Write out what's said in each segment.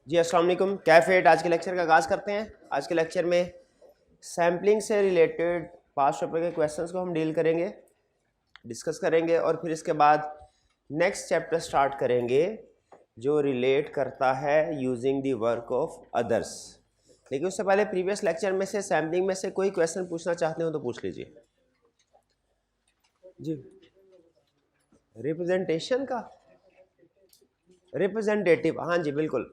जी अस्सलाम वालेकुम। कैफेट आज के लेक्चर का आगाज़ करते हैं। आज के लेक्चर में सैम्पलिंग से रिलेटेड पास्ट पेपर के क्वेश्चंस को हम डील करेंगे, डिस्कस करेंगे और फिर इसके बाद नेक्स्ट चैप्टर स्टार्ट करेंगे जो रिलेट करता है using the work of others. लेकिन उससे पहले प्रीवियस लेक्चर में से सैम्पलिंग में से कोई क्वेश्चन पूछना चाहते हो तो पूछ लीजिए। जी रिप्रेजेंटेशन का रिप्रेजेंटेटिव, हाँ जी बिल्कुल।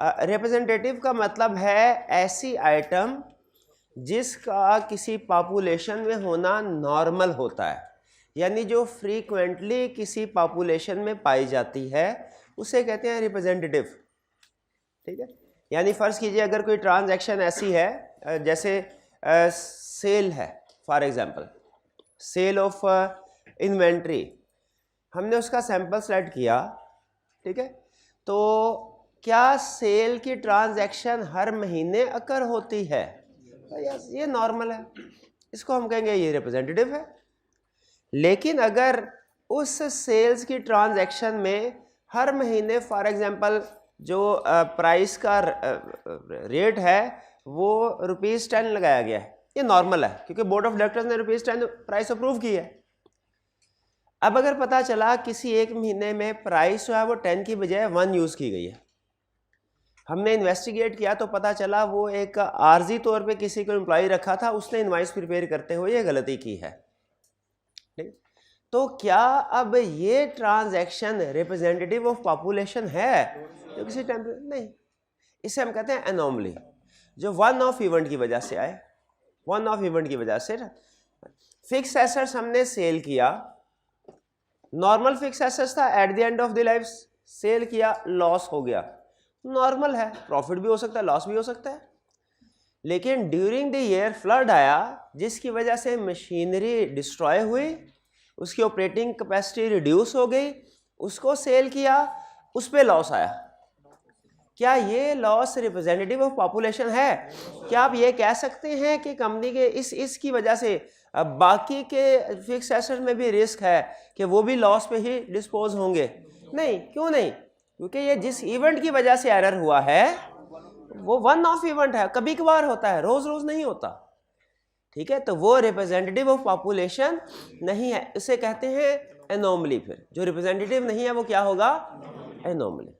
रिप्रेजेंटेटिव का मतलब है ऐसी आइटम जिसका किसी पॉपुलेशन में होना नॉर्मल होता है, यानी जो फ्रीक्वेंटली किसी पॉपुलेशन में पाई जाती है उसे कहते हैं रिप्रेजेंटेटिव। ठीक है, यानी फ़र्ज़ कीजिए अगर कोई ट्रांजैक्शन ऐसी है जैसे सेल है, for example sale of inventory, हमने उसका सैंपल सेलेक्ट किया। ठीक है, तो क्या सेल की ट्रांजैक्शन हर महीने अकर होती है? यस, ये नॉर्मल है, इसको हम कहेंगे ये रिप्रेजेंटेटिव है। लेकिन अगर उस सेल्स की ट्रांजैक्शन में हर महीने फॉर एग्जांपल जो प्राइस का रेट है वो ₹10 लगाया गया है, ये नॉर्मल है क्योंकि बोर्ड ऑफ डायरेक्टर्स ने ₹10 प्राइस अप्रूव की है। अब अगर पता चला किसी एक महीने में प्राइस जो है वो 10 की बजाय 1 यूज़ की गई है, हमने इन्वेस्टिगेट किया तो पता चला वो एक आर्जी तौर पे किसी को एम्प्लॉय रखा था, उसने इनवाइस प्रिपेयर करते हुए ये गलती की है। ठीक, तो क्या अब ये ट्रांजैक्शन रिप्रेजेंटेटिव ऑफ पॉपुलेशन है जो किसी टाइम पे? नहीं, इसे हम कहते हैं एनोमली, जो वन ऑफ इवेंट की वजह से आए। वन ऑफ इवेंट की वजह से फिक्स एसेट्स हमने सेल किया, नॉर्मल फिक्स एसेट्स था, at the end of the life sale किया, लॉस हो गया, नॉर्मल है, प्रॉफिट भी हो सकता है लॉस भी हो सकता है। लेकिन ड्यूरिंग द ईयर फ्लड आया जिसकी वजह से मशीनरी डिस्ट्रॉय हुई, उसकी ऑपरेटिंग कैपेसिटी रिड्यूस हो गई, उसको सेल किया, उस पर लॉस आया। क्या ये लॉस रिप्रेजेंटेटिव ऑफ पॉपुलेशन है? क्या आप ये कह सकते हैं कि कंपनी के इसकी वजह से अब बाकी के फिक्स एसेट में भी रिस्क है कि वो भी लॉस पे ही डिस्पोज होंगे? नहीं, क्यों नहीं? क्योंकि ये जिस इवेंट की वजह से एरर हुआ है वो वन ऑफ इवेंट है, कभी कभार होता है, रोज रोज नहीं होता। ठीक है, तो वो रिप्रेजेंटेटिव ऑफ पॉपुलेशन नहीं है, इसे कहते हैं एनोमली। फिर जो रिप्रेजेंटेटिव नहीं है वो क्या होगा? एनोमली।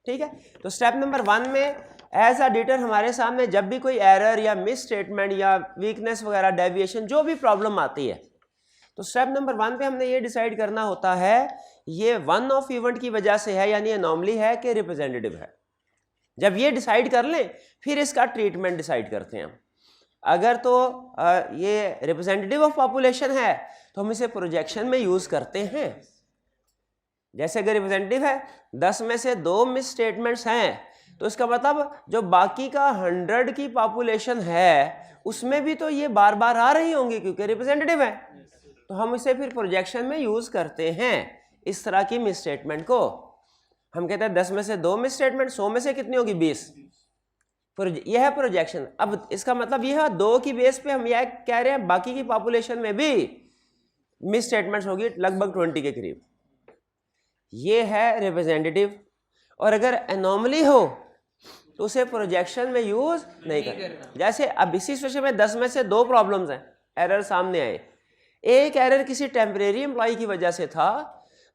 ठीक है, तो स्टेप नंबर 1 में एज अ ऑडिटर हमारे सामने जब भी कोई एरर या मिस स्टेटमेंट या वीकनेस वगैरह डेविएशन जो भी प्रॉब्लम आती है तो स्टेप नंबर 1 पे हमने ये डिसाइड करना होता है ये वन ऑफ इवेंट की वजह से है यानी एनोमली है कि रिप्रेजेंटेटिव है। जब ये डिसाइड कर लें फिर इसका ट्रीटमेंट डिसाइड करते हैं हम। अगर तो ये रिप्रेजेंटेटिव ऑफ पॉपुलेशन है तो हम इसे प्रोजेक्शन में यूज करते हैं। जैसे अगर रिप्रेजेंटेटिव है 10 में से 2 मिस स्टेटमेंट्स हैं तो इसका मतलब जो बाकी का 100 की पॉपुलेशन है उसमें भी तो ये बार बार आ रही होंगी क्योंकि रिप्रेजेंटेटिव है, तो हम इसे फिर प्रोजेक्शन में यूज करते हैं। इस तरह की मिस स्टेटमेंट को हम कहते हैं 10 में से 2 मिस स्टेटमेंट, 100 में से कितनी होगी? 20। यह है प्रोजेक्शन। अब इसका मतलब यह है 2 की बेस पे हम यह कह रहे हैं बाकी की पॉपुलेशन में भी मिस स्टेटमेंट्स होगी लगभग 20 के करीब। ये है रिप्रेजेंटेटिव। और अगर एनोमली हो तो उसे प्रोजेक्शन में यूज नहीं करना। जैसे अब इसी सिचुएशन में 10 में से 2 प्रॉब्लम्स हैं, एरर सामने आए। एक एरर किसी टेम्परेरी एम्प्लॉय की वजह से था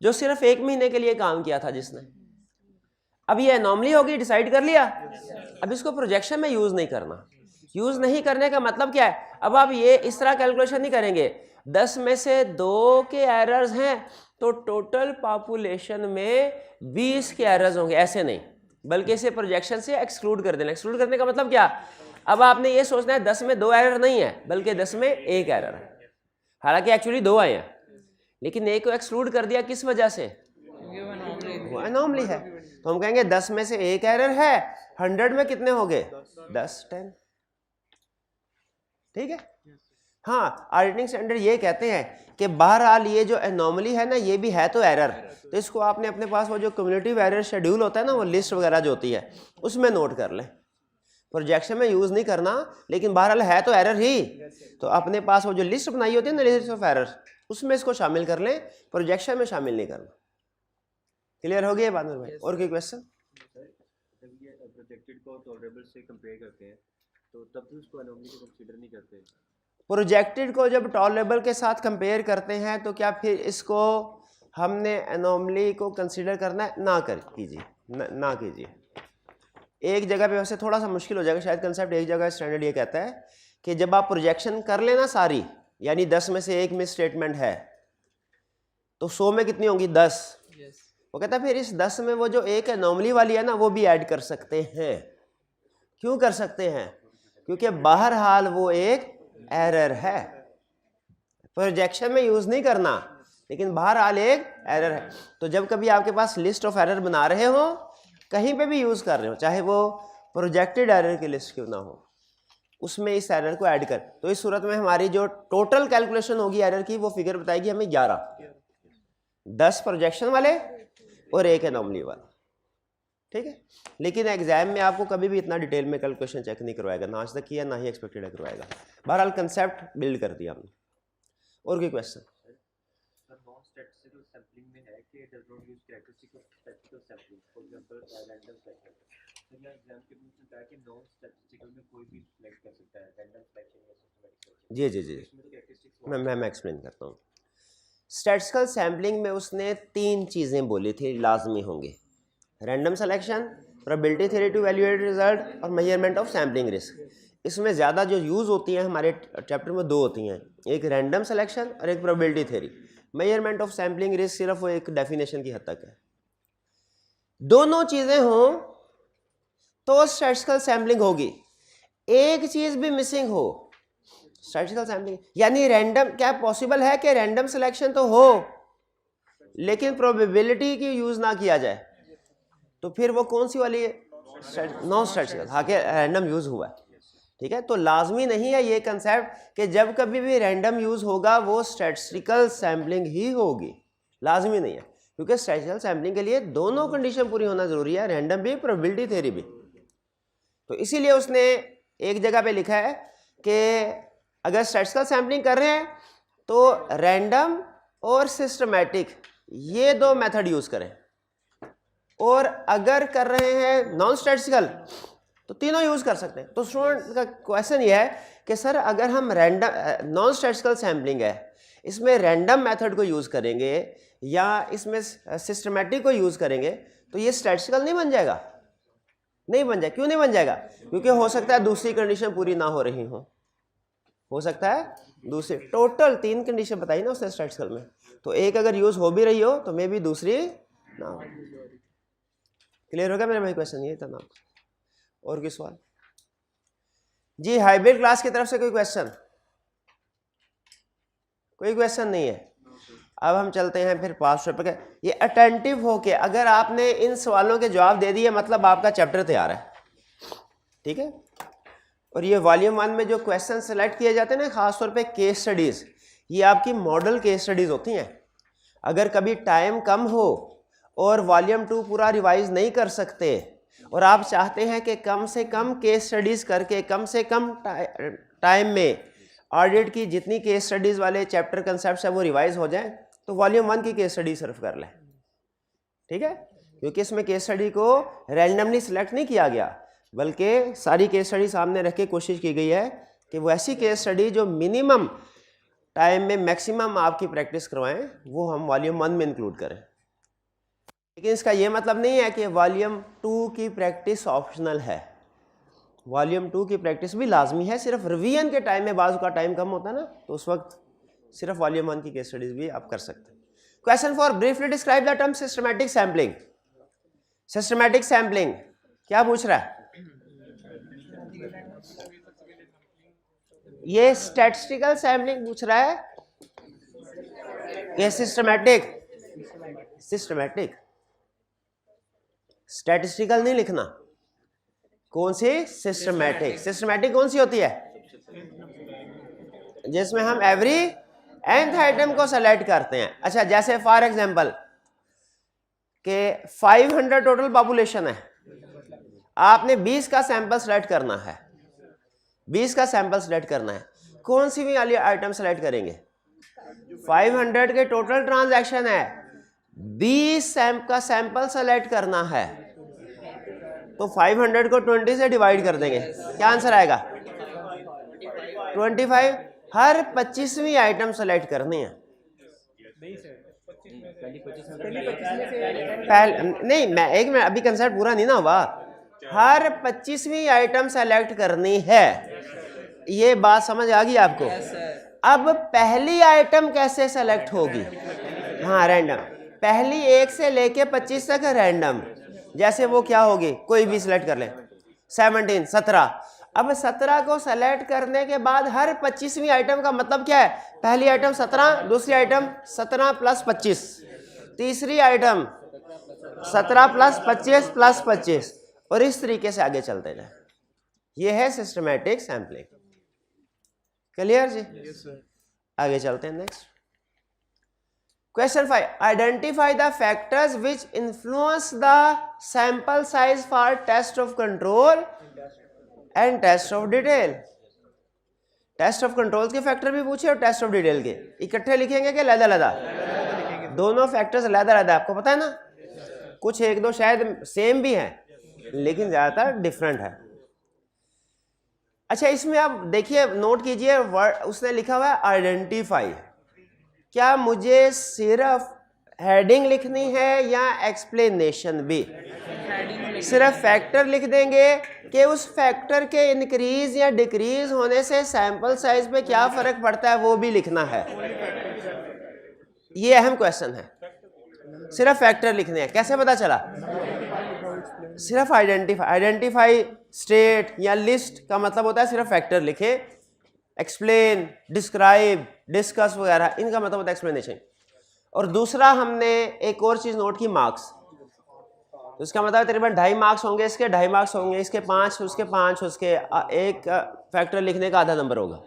जो सिर्फ 1 महीने के लिए काम किया था जिसने, अब ये एनोमली होगी, डिसाइड कर लिया। अब इसको प्रोजेक्शन में यूज नहीं करना। यूज नहीं करने का मतलब क्या है? अब आप ये इस तरह कैलकुलेशन नहीं करेंगे 10 में से 2 के एरर्स हैं तो टोटल पॉपुलेशन में 20 के एरर्स होंगे, ऐसे नहीं, बल्कि इसे प्रोजेक्शन से एक्सक्लूड कर देना। एक्सक्लूड करने का मतलब क्या? अब आपने ये सोचना है 10 में 2 एरर नहीं है बल्कि 10 में 1 एरर है। हालांकि एक्चुअली 2 आए हैं लेकिन एक को एक्सक्लूड कर दिया, किस वजह से? वो एनोमली है। तो हम कहेंगे 10 में से 1 एरर है, 100 में कितने हो गए? 10, 10। ठीक है, हाँ, ऑडिटिंग स्टैंडर्ड ये कहते हैं कि बहरहाल ये जो एनोमली है ना ये भी है तो एरर, तो इसको आपने अपने पास वो जो क्यूमुलेटिव एरर शेड्यूल होता है ना, वो लिस्ट वगैरह जो होती है उसमें नोट कर लें। प्रोजेक्शन में यूज नहीं करना, लेकिन बहरहाल है तो एरर ही, तो अपने पास वो जो लिस्ट बनाई होती है ना, लिस्ट ऑफ एरर, उसमें इसको शामिल कर लें, प्रोजेक्शन में शामिल नहीं करना। क्लियर हो गया बात मेरे भाई? और कोई क्वेश्चन? प्रोजेक्टेड को टॉलरेबल से कंपेयर करते हैं तो तब भी उसको एनोमली को कंसीडर नहीं करते। प्रोजेक्टेड को जब टॉलरेबल के साथ कंपेयर करते हैं तो क्या फिर इसको हमने एनोमली को कंसीडर करना है? ना कीजिए, ना कीजिए। एक जगह पे वैसे थोड़ा सा मुश्किल हो जाएगा शायद कंसेप्ट, एक जगह स्टैंडर्ड ये कहता है कि जब आप प्रोजेक्शन कर लेना सारी, यानी 10 में से एक मिस स्टेटमेंट है तो 100 में कितनी होंगी? 10। वो कहता है फिर इस 10 में वो जो एक एनोमली वाली है ना वो भी ऐड कर सकते हैं। क्यों कर सकते हैं? क्योंकि बहरहाल वो एक एरर है, प्रोजेक्शन में यूज नहीं करना लेकिन बहरहाल एक एरर है। तो जब कभी आपके पास लिस्ट ऑफ एरर बना रहे हो, कहीं पे भी यूज कर रहे हो, चाहे वो प्रोजेक्टेड एरर की लिस्ट क्यों ना हो, उसमें इस एरर को ऐड कर, तो इस सूरत में हमारी जो टोटल कैलकुलेशन होगी एरर की वो फिगर बताएगी हमें 11, 10 प्रोजेक्शन वाले और एक एनोमली वाला। ठीक है, लेकिन एग्जाम में आपको कभी भी इतना डिटेल में कैलकुलेशन चेक नहीं करवाएगा, ना आज तक किया ना ही एक्सपेक्टेड है करवाएगा। बहरहाल कंसेप्ट बिल्ड कर दिया हमने। और कोई क्वेश्चन? नॉन स्टैटिस्टिकल सैंपलिंग में है कि does not use characteristic of statistical sampling, for example random selection. तो यह एग्जाम के में कहा कि नॉन स्टैटिस्टिकल में कोई भी सिलेक्ट कर सकता है, रैंडम सिलेक्शन या सिस्टमैटिक सिलेक्शन। जी जी जी, इसमें तो कैरेक्टरिस्टिक्स मैं एक्सप्लेन करता हूँ। स्टैटिस्टिकल सैम्पलिंग में उसने 3 चीज़ें बोली थी लाजमी होंगी: random selection, probability theory to evaluate result और मेजरमेंट ऑफ सैम्पलिंग रिस्क। इसमें ज़्यादा जो यूज़ होती हैं हमारे चैप्टर में 2 होती हैं, एक रैंडम सिलेक्शन और एक probability theory. Measurement of sampling risk सिर्फ वो एक डेफिनेशन की हद तक है। दोनों चीज़ें हों तो स्टैटिस्टिकल सैम्पलिंग होगी, एक चीज़ भी मिसिंग हो स्टैटिस्टिकल सैम्पलिंग, यानी रैंडम, क्या पॉसिबल है कि रैंडम सिलेक्शन तो हो लेकिन प्रोबेबिलिटी की यूज़ ना किया जाए, तो फिर वो कौन सी वाली है? Non statistical. हाँ, कि रैंडम यूज़ हुआ है। ठीक है, तो लाजमी नहीं है ये कंसेप्ट कि जब कभी भी रैंडम यूज़ होगा वो स्टैटिस्टिकल सैम्पलिंग ही होगी, लाजमी नहीं है, क्योंकि स्टैटिस्टिकल सैम्पलिंग के लिए दोनों कंडीशन पूरी होना जरूरी है, रैंडम भी प्रोबेबिलिटी थ्योरी भी। तो इसीलिए उसने एक जगह पे लिखा है कि अगर स्टैटिस्टिकल सैम्पलिंग कर रहे हैं तो रैंडम और सिस्टमैटिक ये 2 मेथड यूज़ करें, और अगर कर रहे हैं नॉन स्टैटिस्टिकल तो तीनों यूज़ कर सकते हैं। तो स्टूडेंट का क्वेश्चन ये है कि सर अगर हम रैंडम नॉन स्टैटिस्टिकल सैम्पलिंग है, इसमें रैंडम मेथड को यूज़ करेंगे या इसमें सिस्टमैटिक को यूज़ करेंगे तो ये स्टैटिस्टिकल नहीं बन जाएगा? नहीं बन जाएगा। क्यों नहीं बन जाएगा? क्योंकि हो सकता है दूसरी कंडीशन पूरी ना हो रही हो सकता है दूसरी, टोटल 3 कंडीशन बताई ना उसने स्टैटिस्टिकल में, तो एक अगर यूज़ हो भी रही हो तो मे भी दूसरी ना हो। क्लियर हो गया मेरा भाई क्वेश्चन? ये था ना। और कोई सवाल? जी, हाइब्रिड क्लास की तरफ से कोई क्वेश्चन? कोई क्वेश्चन नहीं है। अब हम चलते हैं फिर पास पेपर के। ये अटेंटिव होके अगर आपने इन सवालों के जवाब दे दिए मतलब आपका चैप्टर तैयार है। ठीक है, और ये वॉल्यूम 1 में जो क्वेश्चन सेलेक्ट किए जाते हैं ना, खासतौर पे केस स्टडीज, ये आपकी मॉडल केस स्टडीज होती हैं। अगर कभी टाइम कम हो और वॉल्यूम 2 पूरा रिवाइज नहीं कर सकते और आप चाहते हैं कि कम से कम केस स्टडीज करके कम से कम टाइम में ऑडिट की जितनी केस स्टडीज वाले चैप्टर कंसेप्ट है वो रिवाइज हो जाए, तो वॉल्यूम 1 की केस स्टडी सिर्फ कर लें। ठीक है, क्योंकि इसमें केस स्टडी को रैंडमली सिलेक्ट नहीं किया गया, बल्कि सारी केस स्टडी सामने रख के कोशिश की गई है कि वो ऐसी केस स्टडी जो मिनिमम टाइम में मैक्सिमम आपकी प्रैक्टिस करवाएं, वो हम वॉल्यूम 1 में इंक्लूड करें। लेकिन इसका ये मतलब नहीं है कि वॉल्यूम 2 की प्रैक्टिस ऑप्शनल है, वॉल्यूम 2 की प्रैक्टिस भी लाजमी है। सिर्फ रिवीजन के टाइम में बाजू का टाइम कम होता है ना, तो उस वक्त सिर्फ वॉल्यूम 1 की केस स्टडीज भी आप कर सकते हैं। Question for briefly describe the term systematic sampling. Systematic sampling क्या पूछ रहा है? ये स्टैटिस्टिकल सैम्पलिंग पूछ रहा है, ये सिस्टमैटिक, सिस्टमैटिक, स्टैटिस्टिकल नहीं लिखना। कौन सी? सिस्टमैटिक। सिस्टमैटिक कौन सी होती है? जिसमें हम एवरी nth आइटम को सेलेक्ट करते हैं। अच्छा, जैसे फॉर एग्जांपल के 500 टोटल पॉपुलेशन है, आपने 20 का सैंपल सेलेक्ट करना है, 20 का सैंपल सेलेक्ट करना है, कौन सी भी वाली आइटम सेलेक्ट करेंगे? 500 के टोटल ट्रांजैक्शन है, 20 का सैंपल सेलेक्ट करना है, तो 500 को 20 से डिवाइड कर देंगे, क्या आंसर आएगा? 25। हर 25वीं आइटम सेलेक्ट करनी है। नहीं, मैं एक मिनट, अभी कंसेप्ट पूरा नहीं ना हुआ। हर 25वीं आइटम सेलेक्ट करनी है, ये बात समझ आ गई आपको? अब पहली आइटम कैसे सेलेक्ट होगी? हाँ, रैंडम। पहली 1 से लेके 25 तक रैंडम, जैसे वो क्या होगी, कोई भी सिलेक्ट कर ले। 17, 17। अब 17 को सेलेक्ट करने के बाद हर 25वीं आइटम का मतलब क्या है? पहली आइटम 17, दूसरी आइटम 17 प्लस 25, तीसरी आइटम 17 प्लस 25 प्लस 25, और इस तरीके से आगे चलते जाए। ये है सिस्टमैटिक सैंपलिंग। क्लियर जी? आगे चलते हैं next. Question 5, identify the factors which influence the sample size for test of control and test of detail. Test of control के फैक्टर भी पूछे और टेस्ट ऑफ डिटेल के इकट्ठे लिखेंगे कि अलग-अलग? दोनों फैक्टर्स अलग-अलग, आपको पता है ना। कुछ एक दो शायद सेम भी हैं, लेकिन ज्यादातर डिफरेंट है। अच्छा, इसमें आप देखिए, नोट कीजिए, वर्ड उसने लिखा हुआ है आइडेंटिफाई। क्या मुझे सिर्फ हेडिंग लिखनी है या एक्सप्लेनेशन भी? सिर्फ फैक्टर लिख देंगे कि उस फैक्टर के इंक्रीज या डिक्रीज होने से सैंपल साइज पे क्या फर्क पड़ता है, वो भी लिखना है। ये अहम क्वेश्चन है। सिर्फ फैक्टर लिखने हैं, कैसे पता चला? सिर्फ आइडेंटिफाई स्टेट या लिस्ट का मतलब होता है सिर्फ फैक्टर लिखे। एक्सप्लेन, डिस्क्राइब, डिस्कस वगैरह, इनका मतलब होता है एक्सप्लेनेशन। और दूसरा हमने एक और चीज नोट की, मार्क्स। तो इसका मतलब तकरीबन 2.5 मार्क्स होंगे, इसके 2.5 मार्क्स होंगे, इसके 5, उसके 5, उसके एक फैक्टर लिखने का आधा नंबर होगा।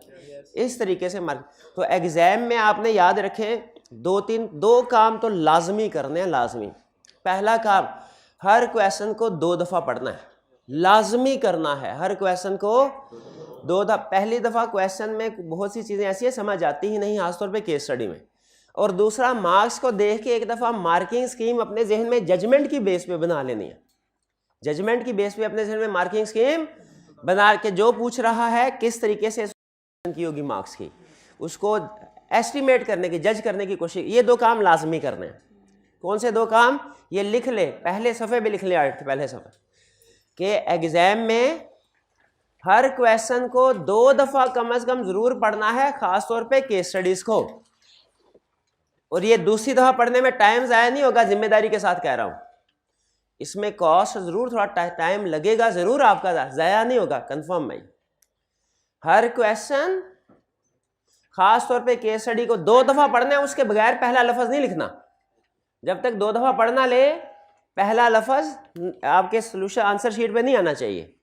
इस तरीके से मार्क। तो एग्जाम में आपने याद रखे, दो काम तो लाजमी करने हैं, लाजमी। पहला काम, हर क्वेश्चन को 2 दफा पढ़ना है, लाजमी करना है। हर क्वेश्चन को 2 दफा। पहली दफा क्वेश्चन में बहुत सी चीजें ऐसी है समझ आती ही नहीं, खासतौर पे केस स्टडी में। और दूसरा, मार्क्स को देख के एक दफा मार्किंग स्कीम अपने जहन में जजमेंट की बेस पे बना लेनी है। जजमेंट की बेस पे अपने जहन में मार्किंग स्कीम बना के, जो पूछ रहा है किस तरीके से की होगी मार्क्स की, उसको एस्टिमेट करने की, जज करने की कोशिश। ये 2 काम लाजमी करने हैं। कौन से 2 काम? ये लिख ले, पहले सफ़े भी लिख ले, पहले सफ़े के एग्जाम में हर क्वेश्चन को 2 दफा कम से कम जरूर पढ़ना है, खासतौर पे केस स्टडीज को। और ये दूसरी दफा पढ़ने में टाइम ज़ाया नहीं होगा, जिम्मेदारी के साथ कह रहा हूं। इसमें कॉस्ट जरूर, थोड़ा टाइम लगेगा जरूर, आपका ज़ाया नहीं होगा, कंफर्म नहीं। हर क्वेश्चन खास तौर पे केस स्टडी को 2 दफा पढ़ना है, उसके बगैर पहला लफ्ज नहीं लिखना। जब तक 2 दफा पढ़ना ले, पहला लफ्ज आपके सोल्यूशन आंसर शीट पे नहीं आना चाहिए।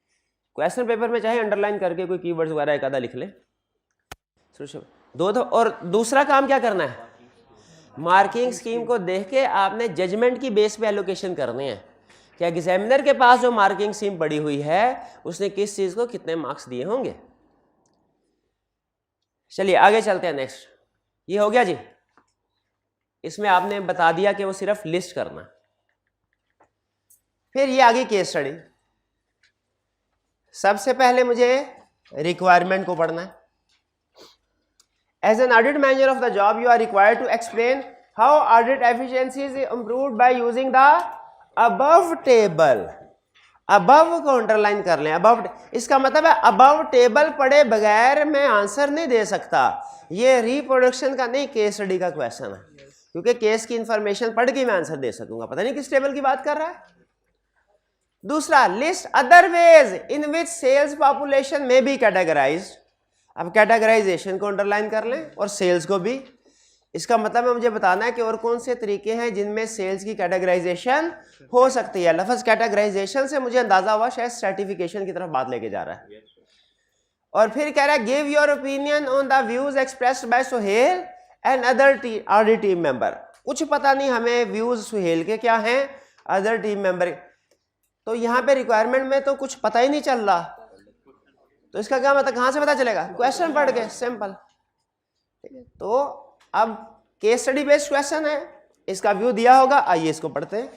क्वेश्चन पेपर में चाहे अंडरलाइन करके कोई कीवर्ड्स वगैरह एक आधा लिख ले। 2 दफा। और दूसरा काम क्या करना है? मार्किंग स्कीम को देख के आपने जजमेंट की बेस पे एलोकेशन करने हैं कि एग्जामिनर के पास जो मार्किंग स्कीम पड़ी हुई है, उसने किस चीज को कितने मार्क्स दिए होंगे। चलिए आगे चलते हैं नेक्स्ट। ये हो गया जी। इसमें आपने बता दिया कि वो सिर्फ लिस्ट करना। फिर ये आगे केस स्टडी। सबसे पहले मुझे रिक्वायरमेंट को पढ़ना है। As an audit manager of the job you are required to explain how audit efficiency is improved by using the above table. Above को अंडरलाइन कर लें। अबव, इसका मतलब है अबव टेबल पढ़े बगैर मैं आंसर नहीं दे सकता। ये रिप्रोडक्शन का नहीं, केस स्टडी का क्वेश्चन है, क्योंकि केस की इंफॉर्मेशन पढ़ के मैं आंसर दे सकूंगा। पता नहीं किस टेबल की बात कर रहा है। दूसरा, list other ways in which sales population may be categorized. अब कैटेगराइजेशन को अंडरलाइन कर लें और सेल्स को भी। इसका मतलब है मुझे बताना है कि और कौन से तरीके हैं जिनमें सेल्स की कैटेगराइजेशन हो सकती है। लफ्ज कैटेगराइजेशन से मुझे अंदाजा हुआ शायद सर्टिफिकेशन की तरफ बात लेके जा रहा है। और फिर कह रहा है give your opinion on the views expressed by Suhail and other audit team member. कुछ पता नहीं हमें व्यूज सुहेल के क्या हैं, अदर टीम मेंबर। तो यहाँ पे रिक्वायरमेंट में तो कुछ पता ही नहीं चल रहा, तो इसका क्या मतलब, कहाँ से पता चलेगा? क्वेश्चन पढ़ के, सिंपल। ठीक है, तो अब केस स्टडी बेस्ड क्वेश्चन है, इसका व्यू दिया होगा। आइए इसको पढ़ते हैं।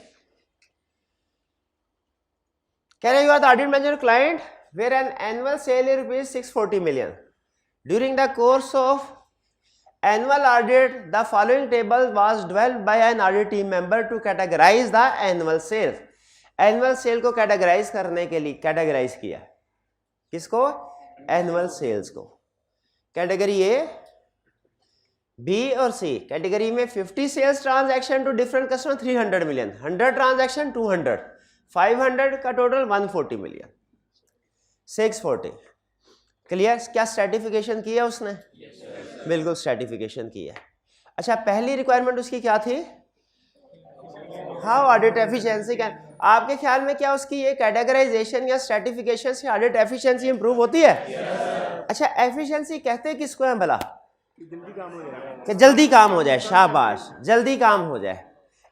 कह रहे you are the audit manager client where an annual sale is rupees 640 million. During the course of annual audit, the following table was developed by an audit team member to categorize the annual sales. Annual sale को categorize करने के लिए categorize किया किसको? Annual sales को. Category A, B और C. Category में 50 sales transaction to different customer 300 million, 100 transaction 200, 500 का total 140 million, 640. क्लियर? क्या स्ट्रेटिफिकेशन किया उसने? बिल्कुल स्ट्रेटिफिकेशन किया. अच्छा, पहली रिक्वायरमेंट उसकी क्या थी? How audit efficiency can. आपके ख्याल में क्या उसकी ये कैटेगराइजेशन या स्ट्रेटिफिकेशन से ऑडिट एफिशिएंसी इंप्रूव होती है? अच्छा, एफिशिएंसी कहते हैं किसको है भला? कि जल्दी काम हो जाए. शाबाश, जल्दी काम हो जाए.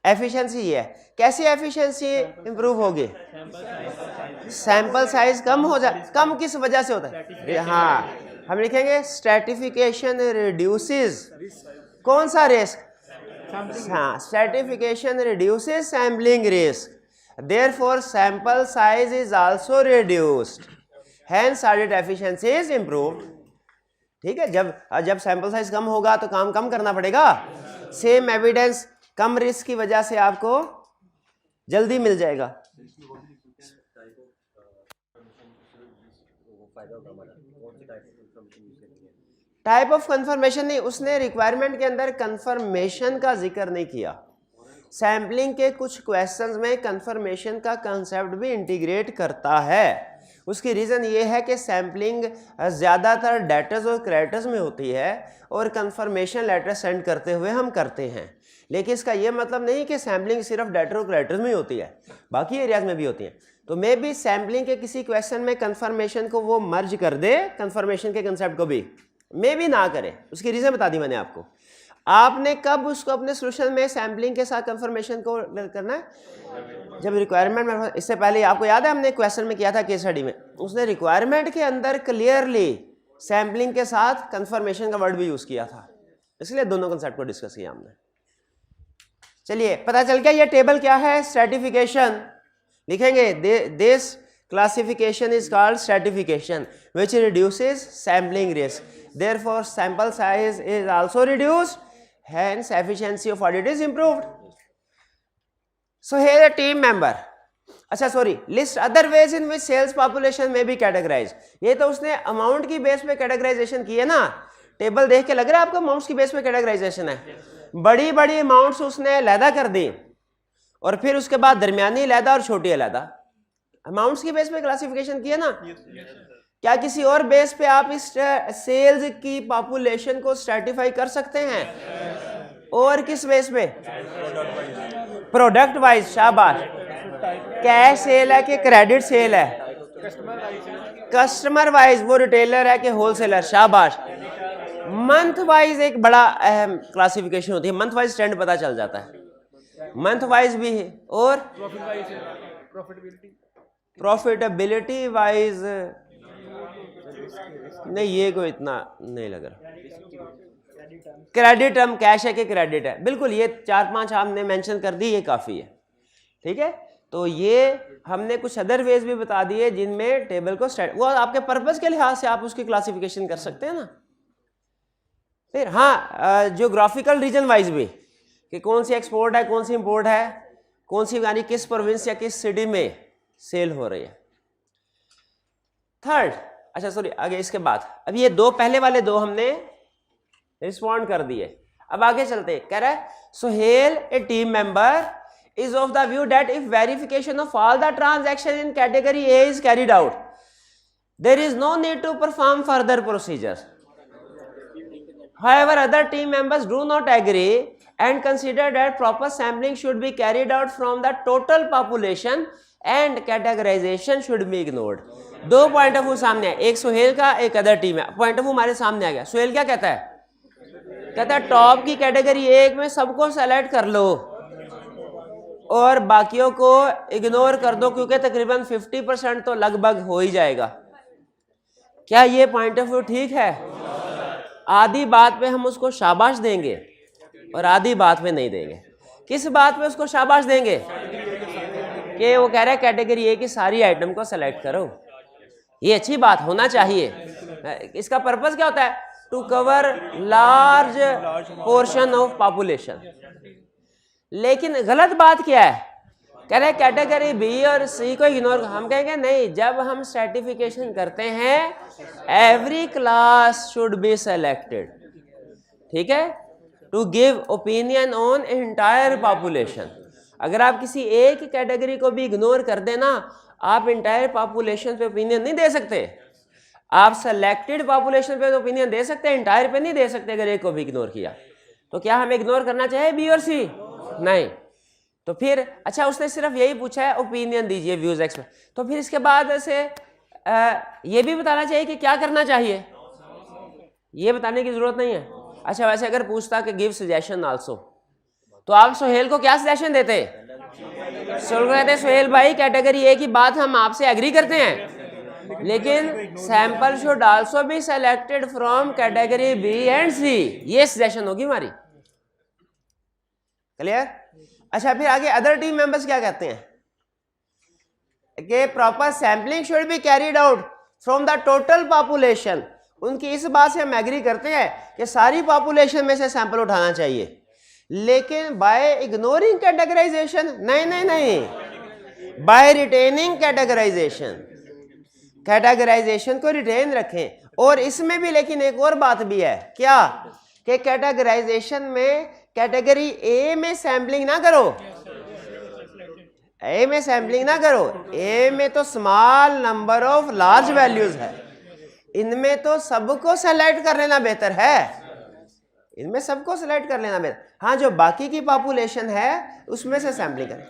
एफिशिएंसी ये है. कैसी एफिशिएंसी इंप्रूव होगी? सैंपल साइज कम हो जाए. कम किस वजह से होता है? हाँ, हम लिखेंगे स्ट्रेटिफिकेशन रिड्यूसेस कौन सा रिस्क? हाँ, stratification reduces sampling risk. Therefore sample size is also reduced, hence audit efficiency is improved. ठीक है, जब सैंपल साइज कम होगा तो काम कम करना पड़ेगा. सेम एविडेंस कम रिस्क की वजह से आपको जल्दी मिल जाएगा. टाइप ऑफ कंफर्मेशन नहीं, उसने रिक्वायरमेंट के अंदर कंफर्मेशन का जिक्र नहीं किया. सैम्पलिंग के कुछ क्वेश्चंस में कंफर्मेशन का कंसेप्ट भी इंटीग्रेट करता है. उसकी रीज़न ये है कि सैम्पलिंग ज़्यादातर डेटर्स और क्रेडिटर्स में होती है और कंफर्मेशन लेटर सेंड करते हुए हम करते हैं. लेकिन इसका ये मतलब नहीं कि सैम्पलिंग सिर्फ डेटर और क्रेडिटर्स में ही होती है, बाकी एरियाज में भी होती है. तो मे भी सैम्पलिंग के किसी क्वेश्चन में कंफर्मेशन को वो मर्ज कर दे, कंफर्मेशन के कंसेप्ट को भी मे भी ना करे. उसकी रीज़न बता दी मैंने आपको. आपने कब उसको अपने सोल्यूशन में सैम्पलिंग के साथ कंफर्मेशन को करना है? जब रिक्वायरमेंट में. इससे पहले आपको याद है हमने क्वेश्चन में किया था केस स्टडी में, उसने रिक्वायरमेंट के अंदर क्लियरली सैम्पलिंग के साथ कंफर्मेशन का वर्ड भी यूज़ किया था. इसलिए दोनों कंसेप्ट को डिस्कस किया हमने. चलिए, पता चल गया ये टेबल क्या है? स्ट्रेटिफिकेशन. लिखेंगे this classification is called stratification which reduces sampling risk. Therefore sample size is also reduced, hence efficiency of audit is improved. So here a team member. अच्छा sorry, list other ways in which sales population may be categorise. ये तो उसने amount की base पे categorisation की है ना. Table देख के लग रहा है आपको अमाउंट्स की बेस पे कैटेगराइजेशन है. बड़ी बड़ी अमाउंट्स उसने अलहदा कर दी और फिर उसके बाद दरमियानी अलहदा और छोटी अलहदा. अमाउंट्स की बेस पे क्लासिफिकेशन किया ना. क्या किसी और बेस पे आप इस सेल्स की पॉपुलेशन को स्ट्रेटिफाई कर सकते हैं? और किस बेस पे? Product wise. शाबाश. कैश सेल है कि क्रेडिट सेल है? कस्टमर वाइज, वो रिटेलर है कि होलसेलर? शाबाश. मंथ वाइज एक बड़ा अहम क्लासिफिकेशन होती है. मंथ वाइज ट्रेंड पता चल जाता है. मंथ वाइज भी है. और प्रॉफिटेबिलिटी वाइज नहीं, ये कोई इतना नहीं लग रहा. क्रेडिट हम कैश है कि क्रेडिट है? बिल्कुल, ये 4-5 हमने मेंशन कर दी, ये काफ़ी है. ठीक है, तो ये हमने कुछ अदर वेज भी बता दिए जिनमें टेबल को वो आपके पर्पस के लिहाज से आप उसकी क्लासिफिकेशन कर सकते हैं ना. फिर हाँ, ज्योग्राफिकल रीजन वाइज भी कि कौन सी एक्सपोर्ट है, कौन सी इंपोर्ट है, कौन सी यानी किस प्रोविंस या किस सिटी में सेल हो रही है. थर्ड, अच्छा सॉरी, आगे इसके बाद अब ये दो पहले वाले दो हमने रिस्पॉन्ड कर दिए. अब आगे चलते. कह रहा है Sohail a team member is of the view that if verification of all the transaction in category A is carried out, there is no need to perform further procedures. However, other team members do not agree and consider that proper sampling should be carried out from the total population and categorization should be ignored. दो point of view सामने है, एक सोहेल का, एक other team है. Point of view हमारे सामने आ गया. सोहेल क्या कहता है? कहता है टॉप की कैटेगरी एक में सबको सेलेक्ट कर लो और बाकियों को इग्नोर कर दो क्योंकि तकरीबन 50% तो लगभग हो ही जाएगा. क्या ये पॉइंट ऑफ व्यू ठीक है? आधी बात पे हम उसको शाबाश देंगे और आधी बात पे नहीं देंगे. किस बात पे उसको शाबाश देंगे? कि वो कह रहा है कैटेगरी ए की सारी आइटम को सेलेक्ट करो, ये अच्छी बात होना चाहिए। इसका पर्पस क्या होता है? To cover large portion of population. लेकिन गलत बात क्या है? कह रहे कैटेगरी बी और सी को इग्नोर। हम कहेंगे नहीं, जब हम स्ट्रेटिफिकेशन करते हैं every class should be selected, ठीक है, to give opinion on entire population. अगर आप किसी एक कैटेगरी को भी इग्नोर कर देना, आप इंटायर पॉपुलेशन पे ओपिनियन नहीं दे सकते। आप सेलेक्टेड पॉपुलेशन पे ओपिनियन दे सकते हैं, इंटायर पे नहीं दे सकते अगर एक को भी इग्नोर किया। तो क्या हमें इग्नोर करना चाहिए बी और सी? नहीं। तो फिर अच्छा, उसने सिर्फ यही पूछा है ओपिनियन दीजिए, व्यूज एक्सप्रेस। तो फिर इसके बाद से ये भी बताना चाहिए कि क्या करना चाहिए, ये बताने की जरूरत नहीं है। अच्छा, वैसे अगर पूछता कि गिव सजेशन आल्सो, तो आप सोहेल को क्या सजेशन देते? कहते सोहेल भाई कैटेगरी ए की बात हम आपसे एग्री करते हैं, लेकिन sample should also be selected from category B and C. ये सजेशन होगी हमारी। क्लियर? अच्छा, फिर आगे अदर टीम मेंबर्स क्या कहते हैं कि proper sampling should be carried out from the total population. उनकी इस बात से हम एग्री करते हैं कि सारी पॉपुलेशन में से सैंपल उठाना चाहिए, लेकिन बाय इग्नोरिंग कैटेगराइजेशन नहीं, नहीं नहीं, बाय रिटेनिंग कैटेगराइजेशन। कैटेगराइजेशन को रिटेन रखें। और इसमें भी लेकिन एक और बात भी है, क्या कि कैटेगराइजेशन में कैटेगरी ए में सैंपलिंग ना करो, ए में सैंपलिंग ना करो। ए में तो small number of large values है, इनमें तो सबको सेलेक्ट कर लेना बेहतर है, इनमें सबको सेलेक्ट कर लेना बेहतर। हाँ, जो बाकी की पॉपुलेशन है उसमें से सैंपलिंग करें।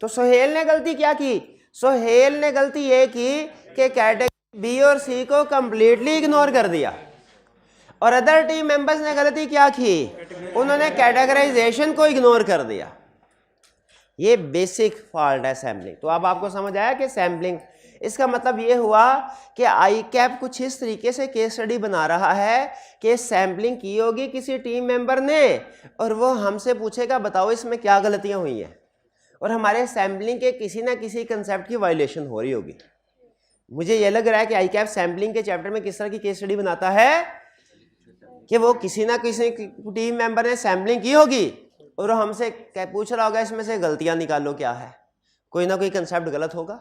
तो सोहेल ने गलती क्या की? सोहेल ने गलती ये की कि कैटेगरी बी और सी को कंप्लीटली इग्नोर कर दिया। और अदर टीम मेंबर्स ने गलती क्या की? उन्होंने कैटेगराइजेशन को इग्नोर कर दिया। ये बेसिक फॉल्ट है सैम्पलिंग। तो अब आपको समझ आया कि सैम्पलिंग, इसका मतलब ये हुआ कि आई कैप कुछ इस तरीके से केस स्टडी बना रहा है कि सैम्पलिंग की होगी किसी टीम मेंबर ने और वो हमसे पूछेगा बताओ इसमें क्या गलतियां हुई हैं, और हमारे सैम्पलिंग के किसी ना किसी कंसेप्ट की वायलेशन हो रही होगी। मुझे ये लग रहा है कि आई कैप सैम्पलिंग के चैप्टर में किस तरह की केस स्टडी बनाता है कि वो किसी ना किसी टीम मेंबर ने सैम्पलिंग की होगी और वो हमसे पूछ रहा होगा इसमें से गलतियां निकालो क्या है, कोई ना कोई कंसेप्ट गलत होगा।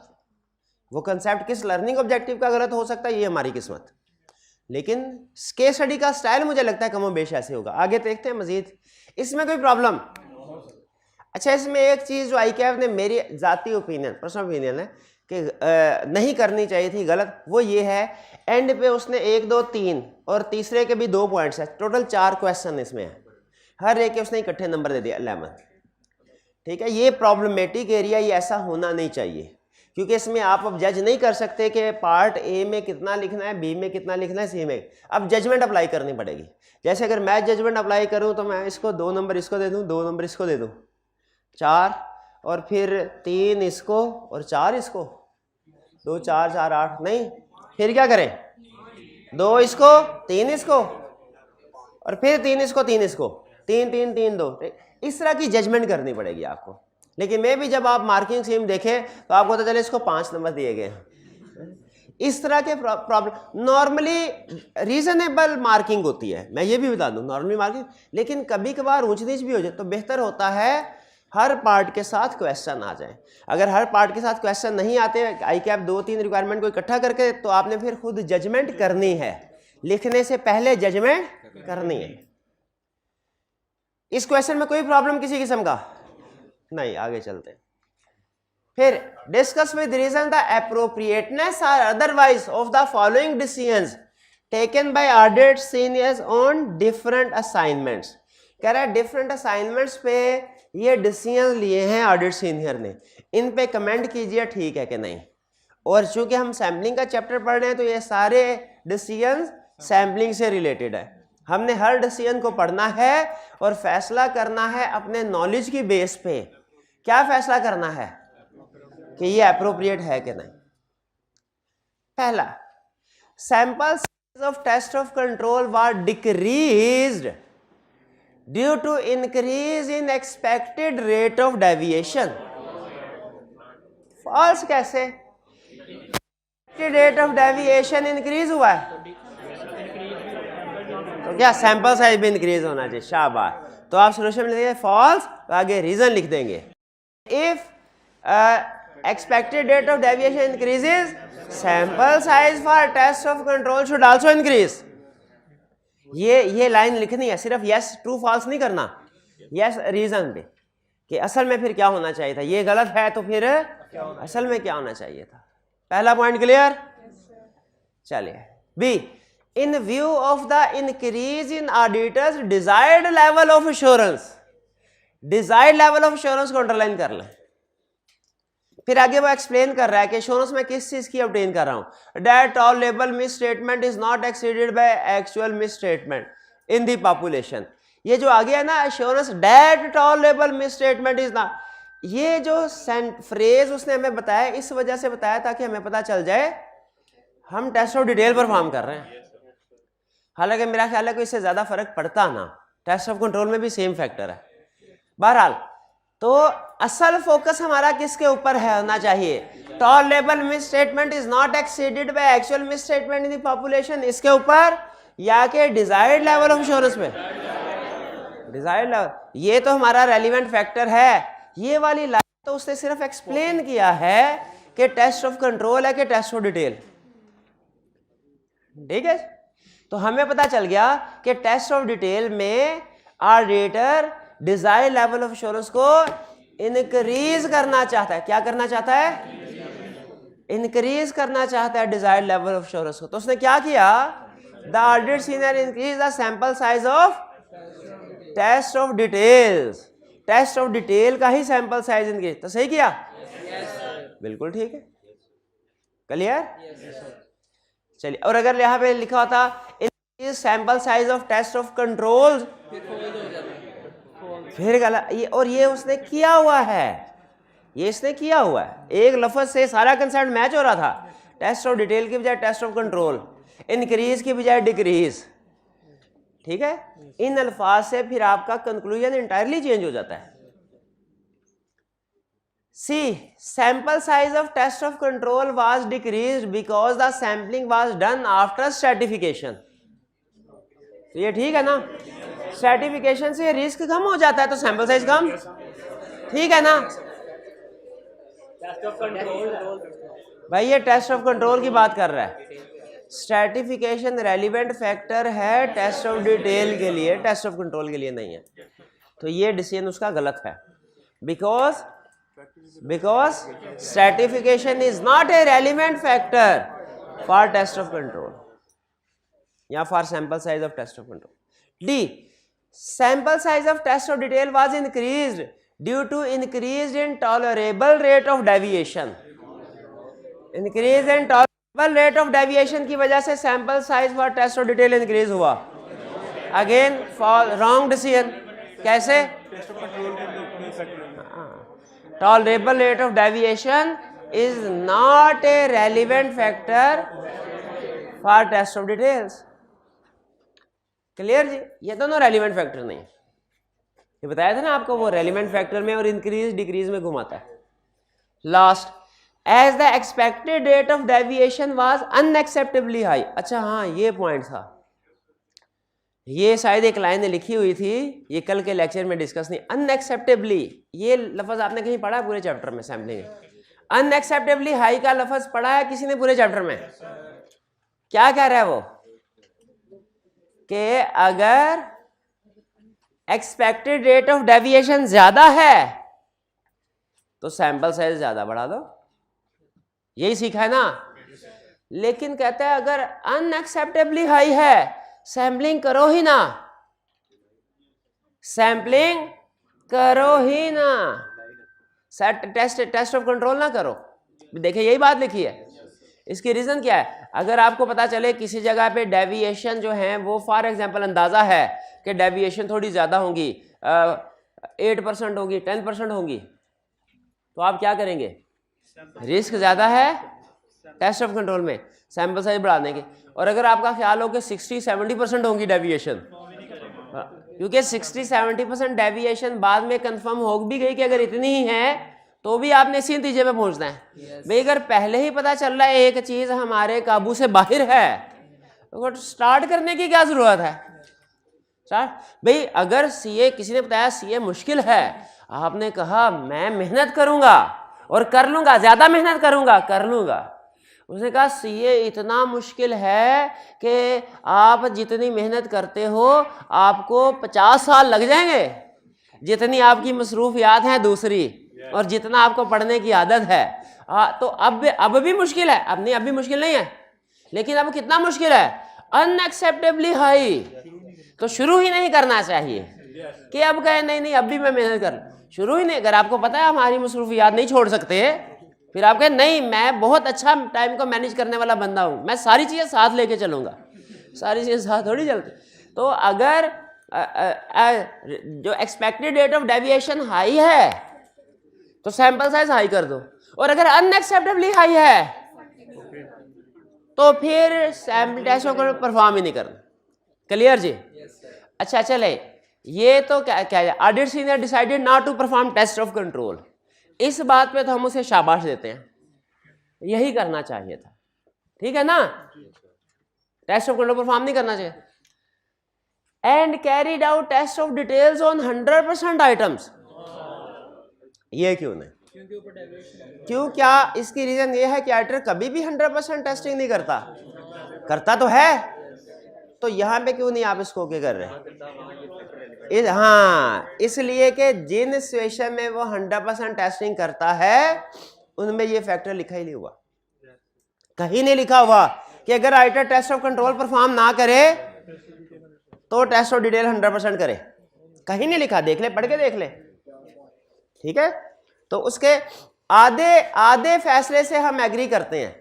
वो कंसेप्ट किस लर्निंग ऑब्जेक्टिव का गलत हो सकता है, ये हमारी किस्मत। लेकिन केस स्टडी का स्टाइल मुझे लगता है कमोबेश ऐसे होगा। आगे देखते हैं मजीद, इसमें कोई प्रॉब्लम? अच्छा, इसमें एक चीज़ जो आई कैफ ने, मेरी ज़ाती ओपिनियन, पर्सनल ओपिनियन है कि नहीं करनी चाहिए थी, गलत, वो ये है एंड पे उसने 1 2 3 और तीसरे के भी 2 पॉइंट्स है, टोटल 4 क्वेश्चन इसमें है, हर एक के उसने इकट्ठे नंबर दे दिया 11। ठीक है, ये प्रॉब्लमेटिक एरिया, ये ऐसा होना नहीं चाहिए, क्योंकि इसमें आप अब जज नहीं कर सकते कि पार्ट ए में कितना लिखना है, बी में कितना लिखना है, सी में। अब जजमेंट अप्लाई करनी पड़ेगी। जैसे अगर मैं जजमेंट अप्लाई करूं तो मैं इसको 2 नंबर इसको दे दूं, 2 नंबर इसको दे दूं, 4 और फिर 3 इसको और 4 इसको, 2 4 4 8, नहीं, फिर क्या करें, 2 इसको 3 इसको और फिर 3 इसको 3 इसको, 3 3 3 2, इस तरह की जजमेंट करनी पड़ेगी आपको। लेकिन मैं भी जब आप मार्किंग स्कीम देखें तो आपको पता चले इसको 5 नंबर दिए गए हैं। इस तरह के प्रॉब्लम नॉर्मली रीजनेबल मार्किंग होती है, मैं ये भी बता दूं नॉर्मली मार्किंग, लेकिन कभी कभार ऊंच नीच भी हो जाए तो बेहतर होता है हर पार्ट के साथ क्वेश्चन आ जाए। अगर हर पार्ट के साथ क्वेश्चन नहीं आते, आई कैप 2 3 रिक्वायरमेंट को इकट्ठा करके, तो आपने फिर खुद जजमेंट करनी है, लिखने से पहले जजमेंट करनी है। इस क्वेश्चन में कोई प्रॉब्लम किसी किस्म का नहीं। आगे चलते हैं, फिर discuss with reason the appropriateness और otherwise of the following decisions taken by audit seniors on different assignments. कह रहा है डिफरेंट असाइनमेंट्स पे ये डिसीजन लिए हैं ऑडिट सीनियर ने, इन पे कमेंट कीजिए ठीक है कि नहीं। और चूंकि हम सैम्पलिंग का चैप्टर पढ़ रहे हैं तो ये सारे डिसीजन सैम्पलिंग से रिलेटेड है। हमने हर डिसीजन को पढ़ना है और फैसला करना है अपने नॉलेज की बेस पे। क्या फैसला करना है कि ये अप्रोप्रिएट है कि नहीं। पहला, sample size of test of control were decreased due to increase in expected rate of deviation. False कैसे? रेट ऑफ डेविएशन इंक्रीज हुआ है तो क्या सैंपल साइज भी इंक्रीज होना चाहिए। शाबाश। तो आप सोल्यूशन में लिखेंगे फॉल्स, तो आगे रीजन लिख देंगे। If expected rate of deviation increases, sample size for test of control should also increase. ये लाइन लिखनी है, सिर्फ यस ट्रू फॉल्स नहीं करना, यस रीजन पे कि असल में फिर क्या होना चाहिए था, ये गलत है तो फिर असल में क्या होना चाहिए था। पहला पॉइंट क्लियर? चलिए B, in view of the increase in auditors desired level of assurance, desired level of assurance को अंडरलाइन कर लें। फिर आगे वो एक्सप्लेन कर रहा है कि एश्योरेंस में किस चीज की ऑब्टेन कर रहा हूं। That all label miss statement is not exceeded by actual misstatement in the population. ये जो आगे है ना assurance that all label miss statement is not, ये जो फ्रेज उसने हमें बताया इस वजह से बताया ताकि हमें पता चल जाए हम टेस्ट ऑफ डिटेल परफॉर्म कर रहे हैं। हालांकि मेरा ख्याल है कोई इससे ज्यादा फर्क पड़ता ना, टेस्ट ऑफ कंट्रोल में भी सेम फैक्टर है। बहरहाल तो असल फोकस हमारा किसके ऊपर है होना चाहिए? Toll level misstatement is not exceeded by actual misstatement in the population, इसके ऊपर या के डिजायर्ड लेवल ऑफ एश्योरेंस पे? Desired level. ये तो हमारा रेलिवेंट फैक्टर है। ये वाली लाइन तो उसने सिर्फ एक्सप्लेन किया है कि टेस्ट ऑफ कंट्रोल है कि टेस्ट ऑफ डिटेल। ठीक है, तो हमें पता चल गया कि टेस्ट ऑफ डिटेल में auditor desired level of assurance को इंक्रीज करना चाहता है। क्या करना चाहता है? इंक्रीज करना चाहता है डिजायर्ड लेवल ऑफ एश्योरेंस को। तो उसने क्या किया? The audit senior increase the sample size of test of details, test of detail का ही सैंपल साइज इंक्रीज। तो सही किया? बिल्कुल ठीक है, क्लियर? चलिए, और अगर यहाँ पे लिखा होता increase sample size of test of control, फिर गलत। ये और ये उसने किया हुआ है, ये इसने किया हुआ है। एक लफ्ज से सारा कंसेप्ट मैच हो रहा था, टेस्ट ऑफ डिटेल की बजाय टेस्ट ऑफ कंट्रोल, इंक्रीज की बजाय डिक्रीज। ठीक है, इन अल्फाज से फिर आपका कंक्लूजन इंटायरली चेंज हो जाता है। C, sample size of test of control was decreased because the sampling was done after stratification. तो ये ठीक है ना, स्ट्रैटिफिकेशन से रिस्क कम हो जाता है तो सैंपल साइज कम, ठीक है ना भाई? ये टेस्ट ऑफ कंट्रोल की बात कर रहा है। स्ट्रैटिफिकेशन रेलिवेंट फैक्टर है टेस्ट ऑफ डिटेल के लिए, टेस्ट ऑफ कंट्रोल के लिए नहीं है। तो ये डिसीजन उसका गलत है, because stratification is not a relevant factor for test of control या for sample size of test of control. D, sample size of test of detail was increased due to increase in tolerable rate of deviation. Increase in tolerable rate of deviation की वजह से sample size for test of detail increase हुआ। Again for wrong decision। कैसे? Tolerable rate of deviation is not a relevant factor for test of details। Clear जी? ये दोनों relevant factor नहीं है। ये बताया था ना आपको, वो रेलिवेंट फैक्टर में और इंक्रीज डिक्रीज में घुमाता है। Last, as the expected rate of deviation was unacceptably high. अच्छा हाँ, ये पॉइंट था, ये शायद एक लाइन लिखी हुई थी, ये कल के लेक्चर में डिस्कस नहीं। अनएक्सेप्टेबली, ये लफ्ज आपने कहीं पढ़ा है पूरे चैप्टर में? सैम्पलिंग अनएक्सेप्टेबली हाई का लफ्ज पढ़ा है किसी ने पूरे चैप्टर में? क्या कह रहा है वो? कि अगर एक्सपेक्टेड रेट ऑफ डेविएशन ज्यादा है तो सैंपल साइज ज्यादा बढ़ा दो, यही सीखा है ना। लेकिन कहता है अगर अनएक्सेप्टेबली हाई है सैम्पलिंग करो ही ना, सैम्पलिंग करो ही ना, टेस्ट ऑफ कंट्रोल ना करो। देखिए यही बात लिखी है। इसकी रीजन क्या है? अगर आपको पता चले किसी जगह पे डेविएशन जो है वो फॉर एग्जांपल अंदाजा है कि डेविएशन थोड़ी ज़्यादा होंगी, 8% होगी, 10% होंगी, तो आप क्या करेंगे? रिस्क ज़्यादा है टेस्ट ऑफ कंट्रोल में, सैंपल साइज बढ़ा देंगे। और अगर आपका ख्याल हो कि 60-70% होंगी डेविएशन, क्योंकि 60-70% डेविएशन बाद में कंफर्म हो भी गई कि अगर इतनी ही है तो भी आपने इसी नतीजे पे पहुंचना है। भाई अगर पहले ही पता चल रहा है एक चीज हमारे काबू से बाहर है तो स्टार्ट करने की क्या जरूरत है? भाई अगर सीए, किसी ने बताया सीए मुश्किल है, आपने कहा मैं मेहनत करूंगा और कर लूंगा, ज्यादा मेहनत करूंगा, कर लूंगा। उसने कहा सीए इतना मुश्किल है कि आप जितनी मेहनत करते हो आपको 50 साल लग जाएंगे, जितनी आपकी मसरूफियात हैं दूसरी और जितना आपको पढ़ने की आदत है। तो अब भी मुश्किल है, अब नहीं, अब भी मुश्किल नहीं है, लेकिन अब कितना मुश्किल है? अनएक्सेप्टेबली हाई। तो शुरू ही नहीं करना चाहिए कि अब कहे नहीं नहीं अब भी मैं मेहनत कर, शुरू ही नहीं। अगर आपको पता है हमारी मसरूफियात नहीं छोड़ सकते, फिर आप कहें नहीं मैं बहुत अच्छा टाइम को मैनेज करने वाला बंदा हूं, मैं सारी चीज़ें साथ लेके चलूंगा, सारी चीज़ें साथ थोड़ी चलती। तो अगर जो expected rate of deviation high है तो सैंपल साइज हाई कर दो, और अगर अनएक्सेप्टेबली हाई है तो फिर सैंपल टेस्ट को परफॉर्म ही नहीं करना। क्लियर जी? अच्छा चले, ये तो क्या है, audit senior decided not to perform test of control. इस बात पे तो हम उसे शाबाश देते हैं, यही करना चाहिए था, ठीक है ना? टेस्ट ऑफ कंट्रोल परफॉर्म नहीं करना चाहिए। And carried out test of details on 100% items. ये क्यों नहीं? क्यों? क्या इसकी रीजन ये है कि ऑडिटर कभी भी 100% टेस्टिंग नहीं करता? करता तो है, तो यहां पे क्यों नहीं आप इसको क्या कर रहे? हाँ, इसलिए कि जिन सिचुएशन में वो 100% टेस्टिंग करता है उनमें ये फैक्टर लिखा ही नहीं हुआ, कहीं नहीं लिखा हुआ कि अगर auditor test of control perform ना करे तो टेस्ट ऑफ डिटेल 100% करे, कहीं नहीं लिखा। देख ले, पढ़ के देख ले, ठीक है? तो उसके आधे फैसले से हम एग्री करते हैं।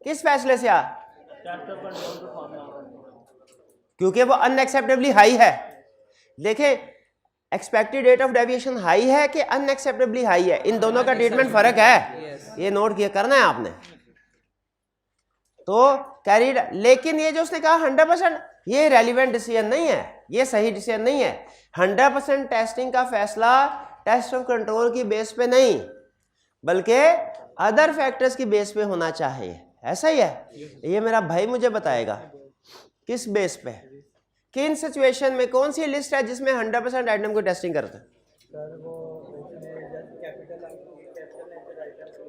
किस फैसले से? क्योंकि वो अनएक्सेप्टेबली हाई है। देखें, expected rate of deviation high है कि अनएक्सेप्टेबली हाई है, इन दोनों का ट्रीटमेंट फर्क है, ये नोट किया करना है आपने। तो कैरीड, लेकिन ये जो उसने कहा 100%, ये रेलिवेंट डिसीजन नहीं है, ये सही डिसीजन नहीं है। 100% टेस्टिंग का फैसला टेस्ट ऑफ कंट्रोल की बेस पे नहीं बल्कि अदर फैक्टर्स की बेस पे होना चाहिए। ऐसा ही है, ये मेरा भाई मुझे बताएगा किस बेस पे, किन सिचुएशन में, कौन सी लिस्ट है जिसमें 100% आइटम को टेस्टिंग करते हैं?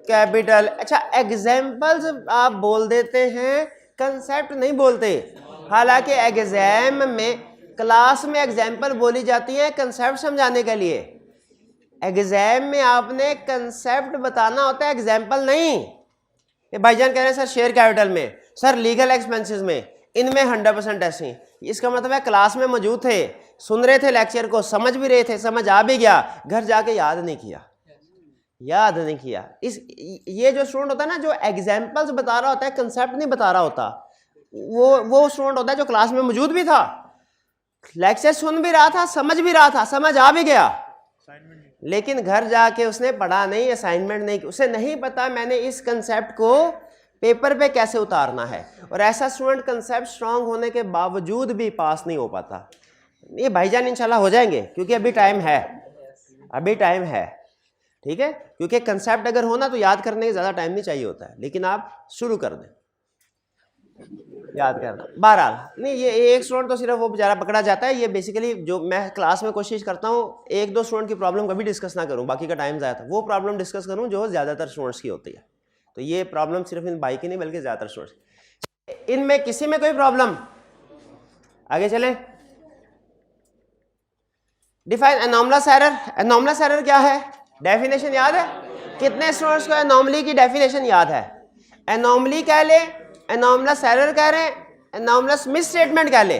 कैपिटल। अच्छा, एग्जाम्पल्स आप बोल देते हैं, कंसेप्ट नहीं बोलते। हालांकि एग्जाम में, क्लास में एग्जाम्पल बोली जाती है कंसेप्ट समझाने के लिए। एग्जाम में आपने कंसेप्ट बताना होता है, एग्जाम्पल नहीं। ये भाईजान कह रहे हैं सर शेयर कैपिटल में, सर लीगल एक्सपेंसेस में, इनमें 100% टेस्टिंग। इसका मतलब है क्लास में मौजूद थे, सुन रहे थे लेक्चर को, समझ भी रहे थे, समझ आ भी गया, घर जाके याद नहीं किया, याद नहीं किया। ये जो स्टूडेंट होता है ना, जो एग्जाम्पल्स बता रहा होता है, कंसेप्ट नहीं बता रहा होता, वो स्टूडेंट होता है जो क्लास में मौजूद भी था, लेक्चर सुन भी रहा था, समझ भी रहा था, समझ आ भी गया, लेकिन घर जाके उसने पढ़ा नहीं, असाइनमेंट नहीं, उसे नहीं पता मैंने इस कंसेप्ट को पेपर पे कैसे उतारना है। और ऐसा स्टूडेंट कंसेप्ट स्ट्रांग होने के बावजूद भी पास नहीं हो पाता। ये भाईजान इंशाल्लाह हो जाएंगे, क्योंकि अभी टाइम है, अभी टाइम है, ठीक है? क्योंकि कंसेप्ट अगर होना तो याद करने के ज़्यादा टाइम नहीं चाहिए होता है, लेकिन आप शुरू कर दें याद करना। बहरहाल नहीं, ये एक स्टूडेंट तो सिर्फ वो बेचारा पकड़ा जाता है। ये बेसिकली जो मैं क्लास में कोशिश करता हूँ, एक दो स्टूडेंट की प्रॉब्लम कभी डिस्कस ना करूँ, बाकी का टाइम ज़्यादा, वो प्रॉब्लम डिस्कस करूँ जो ज़्यादातर स्टूडेंट्स की होती है। तो ये प्रॉब्लम सिर्फ इन भाई की नहीं बल्कि ज़्यादातर स्टूडेंट्स, इनमें किसी में कोई प्रॉब्लम? आगे चलें। Define anomalous error. Anomalous error क्या है? डेफिनेशन याद है? कितने स्टूडेंट्स को एनॉमली की डेफिनेशन याद है? एनॉमली कह ले, एनॉमलस एरर कह रहे हैं, एनॉमलस मिस स्टेटमेंट कह ले,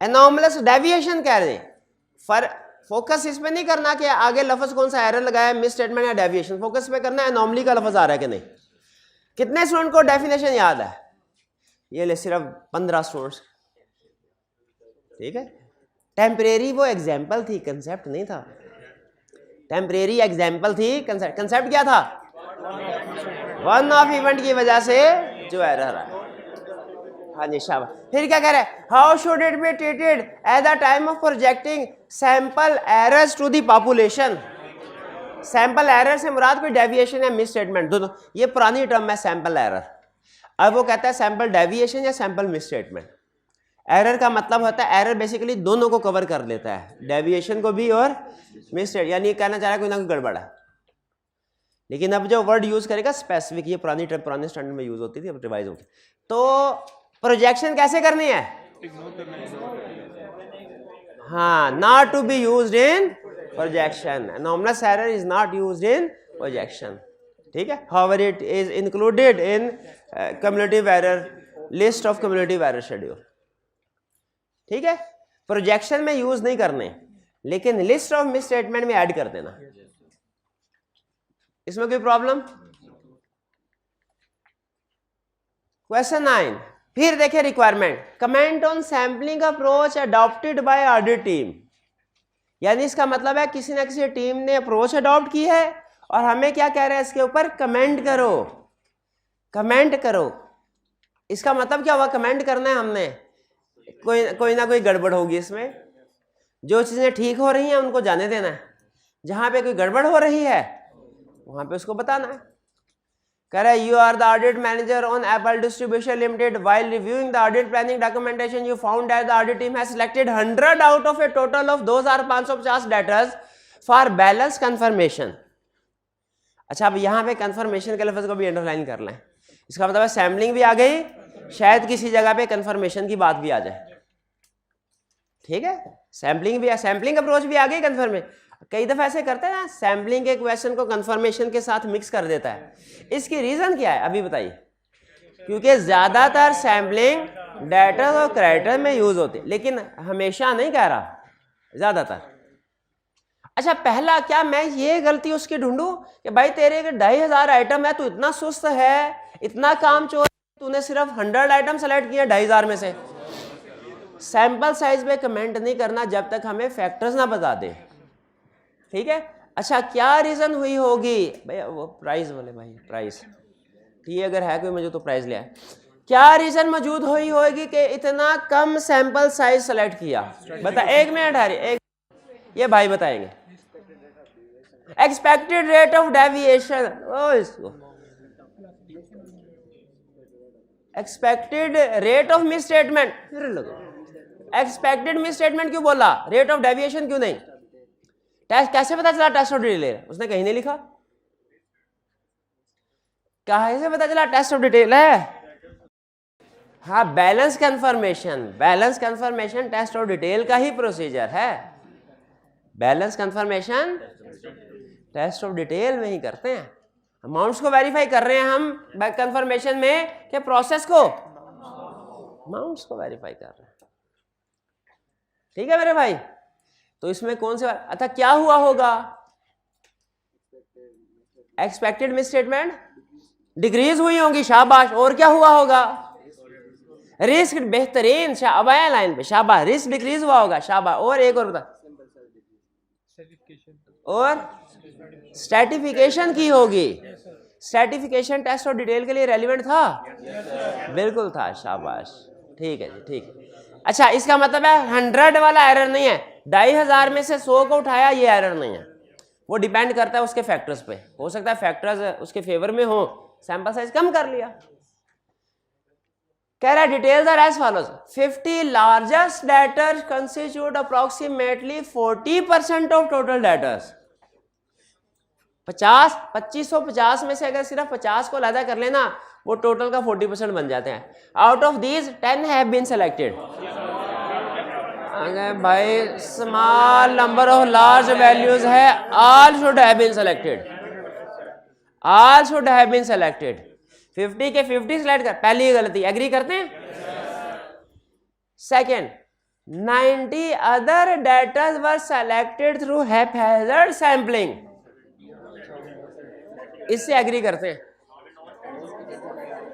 एनॉमलस डेविएशन कह रहे हैं। फोकस इस पे नहीं करना कि आगे लफ्ज कौन सा एरर लगाया, मिस स्टेटमेंट या डेविएशन, फोकस पे करना है एनॉमली का लफ्ज आ रहा है कि नहीं। कितने स्टूडेंट को डेफिनेशन याद है? ये ले सिर्फ 15 स्टूडेंट्स, ठीक है? टेम्परेरी वो एग्जाम्पल थी, कंसेप्ट नहीं था। टेम्परेरी एग्जाम्पल थी, कंसेप्ट क्या था? वन ऑफ इवेंट की वजह से जो एरर है। हाँ जी, शाबाश। फिर क्या कह रहे हैं? How should it be treated at the time of projecting sample errors to the population. Sample error से मुराद कोई डेविएशन या मिस स्टेटमेंट, दोनों, ये पुरानी टर्म है सैंपल एरर। अब वो कहता है सैंपल डेविएशन या सैंपल मिस स्टेटमेंट। एरर का मतलब होता है, एरर बेसिकली दोनों को कवर कर लेता है, डेविएशन को भी और मिस स्टेट, यानी ये कहना चाह रहा है कोई ना कोई गड़बड़ है। लेकिन अब जो वर्ड यूज करेगा स्पेसिफिक, ये पुरानी टर्म पुराने स्टैंडर्ड में यूज होती थी, अब रिवाइज होगी। तो प्रोजेक्शन कैसे करनी है? हाँ, not to be used in projection, anomalous error is not used in projection, ठीक है। however it is included in cumulative error list of cumulative error schedule, ठीक है। प्रोजेक्शन में यूज नहीं करने, लेकिन लिस्ट ऑफ मिस स्टेटमेंट में add कर देना, इसमें कोई प्रॉब्लम? क्वेश्चन 9, फिर देखिए requirement, comment on sampling approach adopted by audit team. यानी इसका मतलब है किसी ना किसी टीम ने अप्रोच अडॉप्ट की है और हमें क्या कह रहे हैं, इसके ऊपर कमेंट करो, कमेंट करो। इसका मतलब क्या हुआ, कमेंट करना है हमने, कोई ना कोई गड़बड़ होगी इसमें। जो चीज़ें ठीक हो रही हैं उनको जाने देना है, जहाँ पे कोई गड़बड़ हो रही है वहाँ पे उसको बताना है। कह रहा है you are the audit manager on Apple distribution limited, while reviewing the audit planning documentation you found that the audit team has selected 100 out of a total of 2550 debtors for balance confirmation. अच्छा, अब यहाँ पे confirmation के लफ्ज को भी underline कर लें। इसका मतलब है सैम्पलिंग भी आ गई, शायद किसी जगह पे कंफर्मेशन की बात भी आ जाए, ठीक है। सैम्पलिंग भी, सैम्पलिंग अप्रोच भी आ गई, कंफर्मेशन। कई दफा ऐसे करते हैं ना, सैम्पलिंग के क्वेश्चन को कंफर्मेशन के साथ मिक्स कर देता है। इसकी रीजन क्या है अभी बताइए? क्योंकि ज्यादातर सैम्पलिंग डेटा और कैरेक्टर में यूज होती है, लेकिन हमेशा नहीं कह रहा, ज्यादातर। अच्छा, पहला क्या मैं ये गलती उसकी ढूंढूं कि भाई तेरे 2500 आइटम है, तू इतना सुस्त है, इतना काम चोर, तूने सिर्फ 100 आइटम सेलेक्ट किए 2500 में से। सैंपल साइज पे कमेंट नहीं करना जब तक हमें फैक्टर्स ना बता दे, ठीक है। अच्छा, क्या रीजन हुई होगी? भैया वो प्राइस बोले, भाई प्राइस ठीक, अगर है कोई मुझे तो प्राइस ले आए। क्या रीजन मौजूद हुई होगी कि इतना कम सैंपल साइज सेलेक्ट किया? बता, 1 मिनट हरी, एक ये भाई बताएंगे। एक्सपेक्टेड रेट ऑफ डेविएशन, इसको expected rate of miss statement, expected miss statement क्यों बोला, रेट ऑफ डेविएशन क्यों नहीं? टेस्ट कैसे पता चला टेस्ट ऑफ डिटेल है? उसने कहीं नहीं लिखा। कहाँ से पता चला टेस्ट ऑफ डिटेल है? हाँ, balance confirmation, balance confirmation test of detail का ही प्रोसीजर है। Balance confirmation test of detail में ही करते हैं। अमाउंट्स को वेरीफाई कर रहे हैं हम कंफर्मेशन में, कि प्रोसेस को, अमाउंट्स को वेरीफाई कर रहे हैं, ठीक है मेरे भाई। तो इसमें कौन से, अच्छा क्या हुआ होगा? एक्सपेक्टेड मिस स्टेटमेंट डिक्रीज हुई होंगी, शाबाश। और क्या हुआ होगा? रिस्क, बेहतरीन, शाबाश लाइन पे, शाबाश। रिस्क डिक्रीज हुआ होगा, शाबाश। और एक और बता, और स्ट्रैटिफिकेशन की होगी। स्ट्रैटिफिकेशन टेस्ट और डिटेल के लिए रेलिवेंट था, बिल्कुल था, शाबाश, ठीक है जी, ठीक। अच्छा, इसका मतलब है 100 वाला एरर नहीं है, 2500 में से 100 को उठाया, ये एरर नहीं है। वो डिपेंड करता है उसके फैक्टर्स पे, हो सकता है फैक्टर्स उसके फेवर में हो, सैंपल साइज कम कर लिया। कह रहा है details are as follows, 50 largest debtors constitute approximately 40% of total debtors. 2550 में से अगर सिर्फ 50 को अलग कर लेना, वो टोटल का 40% बन जाते हैं। Out of these 10 have been selected. अगर भाई small number of large values है, all should have been selected, all should have been selected. 50 के 50 सेलेक्ट कर, पहली गलती, एग्री करते हैं? सेकेंड, 90 अदर डेटास वर सेलेक्टेड थ्रू हैphazard सैम्पलिंग, इससे एग्री करते हैं?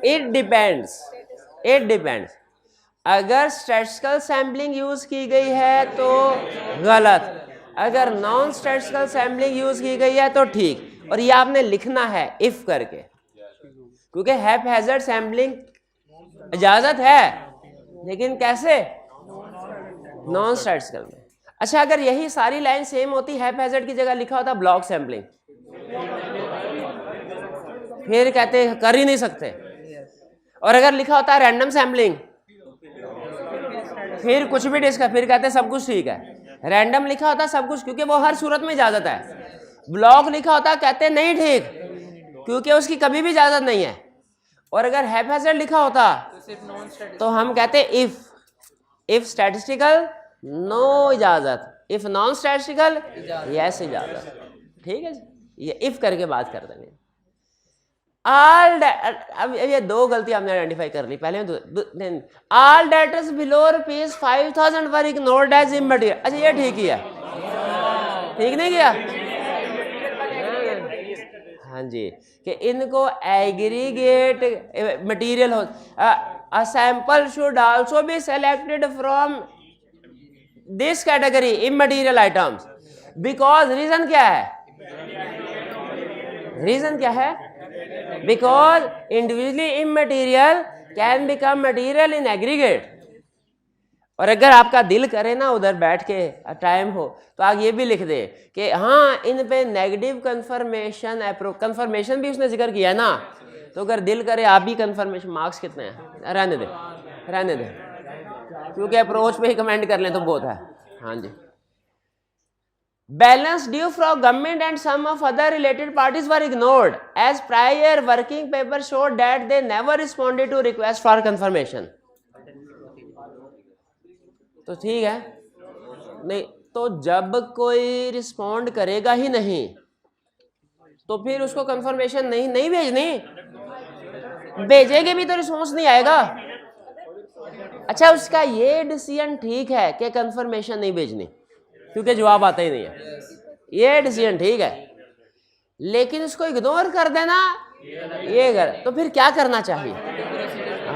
It depends, it depends. अगर स्टैटिस्टिकल सैम्पलिंग यूज की गई है तो गलत, अगर नॉन स्टैटिस्टिकल सैम्पलिंग यूज की गई है तो ठीक। और ये आपने लिखना है इफ करके, क्योंकि हैphazard सैम्पलिंग इजाजत है, लेकिन कैसे? नॉन स्टैटिस्टिकल में। अच्छा, अगर यही सारी लाइन सेम होती, हैphazard की जगह लिखा होता ब्लॉक सैम्पलिंग, फिर कहते हैं कर ही नहीं सकते। और अगर लिखा होता है रैंडम सैम्पलिंग, फिर कुछ भी डिस्कस, फिर कहते हैं सब कुछ ठीक है। रैंडम लिखा होता है सब कुछ, क्योंकि वो हर सूरत में इजाजत है। ब्लॉक लिखा होता है, कहते हैं नहीं ठीक, क्योंकि उसकी कभी भी इजाजत नहीं है। और अगर हैफेजर्ड लिखा होता तो हम कहते इफ स्टैटिस्टिकल नो इजाजत, इफ नॉन स्टैटिस्टिकल यस इजाजत। ठीक है जी, ये इफ करके बात कर देंगे। अब ये दो गलती हमने आइडेंटिफाई कर ली पहले। ऑल डेटर्स बिलो ₹5,000 वर इग्नोर्ड एज इमटेरियल। अच्छा ये ठीक ही है, ठीक नहीं किया? हाँ जी, कि इनको एग्रीगेट मटेरियल हो। A sample should also be selected from this category immaterial items, because reason क्या है? रीजन क्या है? Because individually immaterial can become material in aggregate. और अगर आपका दिल करे ना उधर बैठ के टाइम हो तो आप ये भी लिख दे कि हाँ इन पे नेगेटिव कंफर्मेशन कंफर्मेशन भी उसने जिक्र किया ना, तो अगर दिल करे आप भी कंफर्मेशन मार्क्स कितने हैं रहने दे, रहने दे, क्योंकि अप्रोच पे ही कमेंट कर लें तो बहुत है। हाँ जी, balance due from government and some of other related parties were ignored as prior working paper showed that they never responded to request for confirmation. तो ठीक है, नहीं तो जब कोई रिस्पॉन्ड करेगा ही नहीं तो फिर उसको कंफर्मेशन नहीं भेजनी, भेजेंगे भी तो रिस्पॉन्स नहीं आएगा। अच्छा उसका ये डिसीजन ठीक है कि कंफर्मेशन नहीं भेजनी क्योंकि जवाब आता ही नहीं है, ये डिसीजन ठीक है, लेकिन इसको इग्नोर कर देना ये गलत। तो फिर क्या करना चाहिए?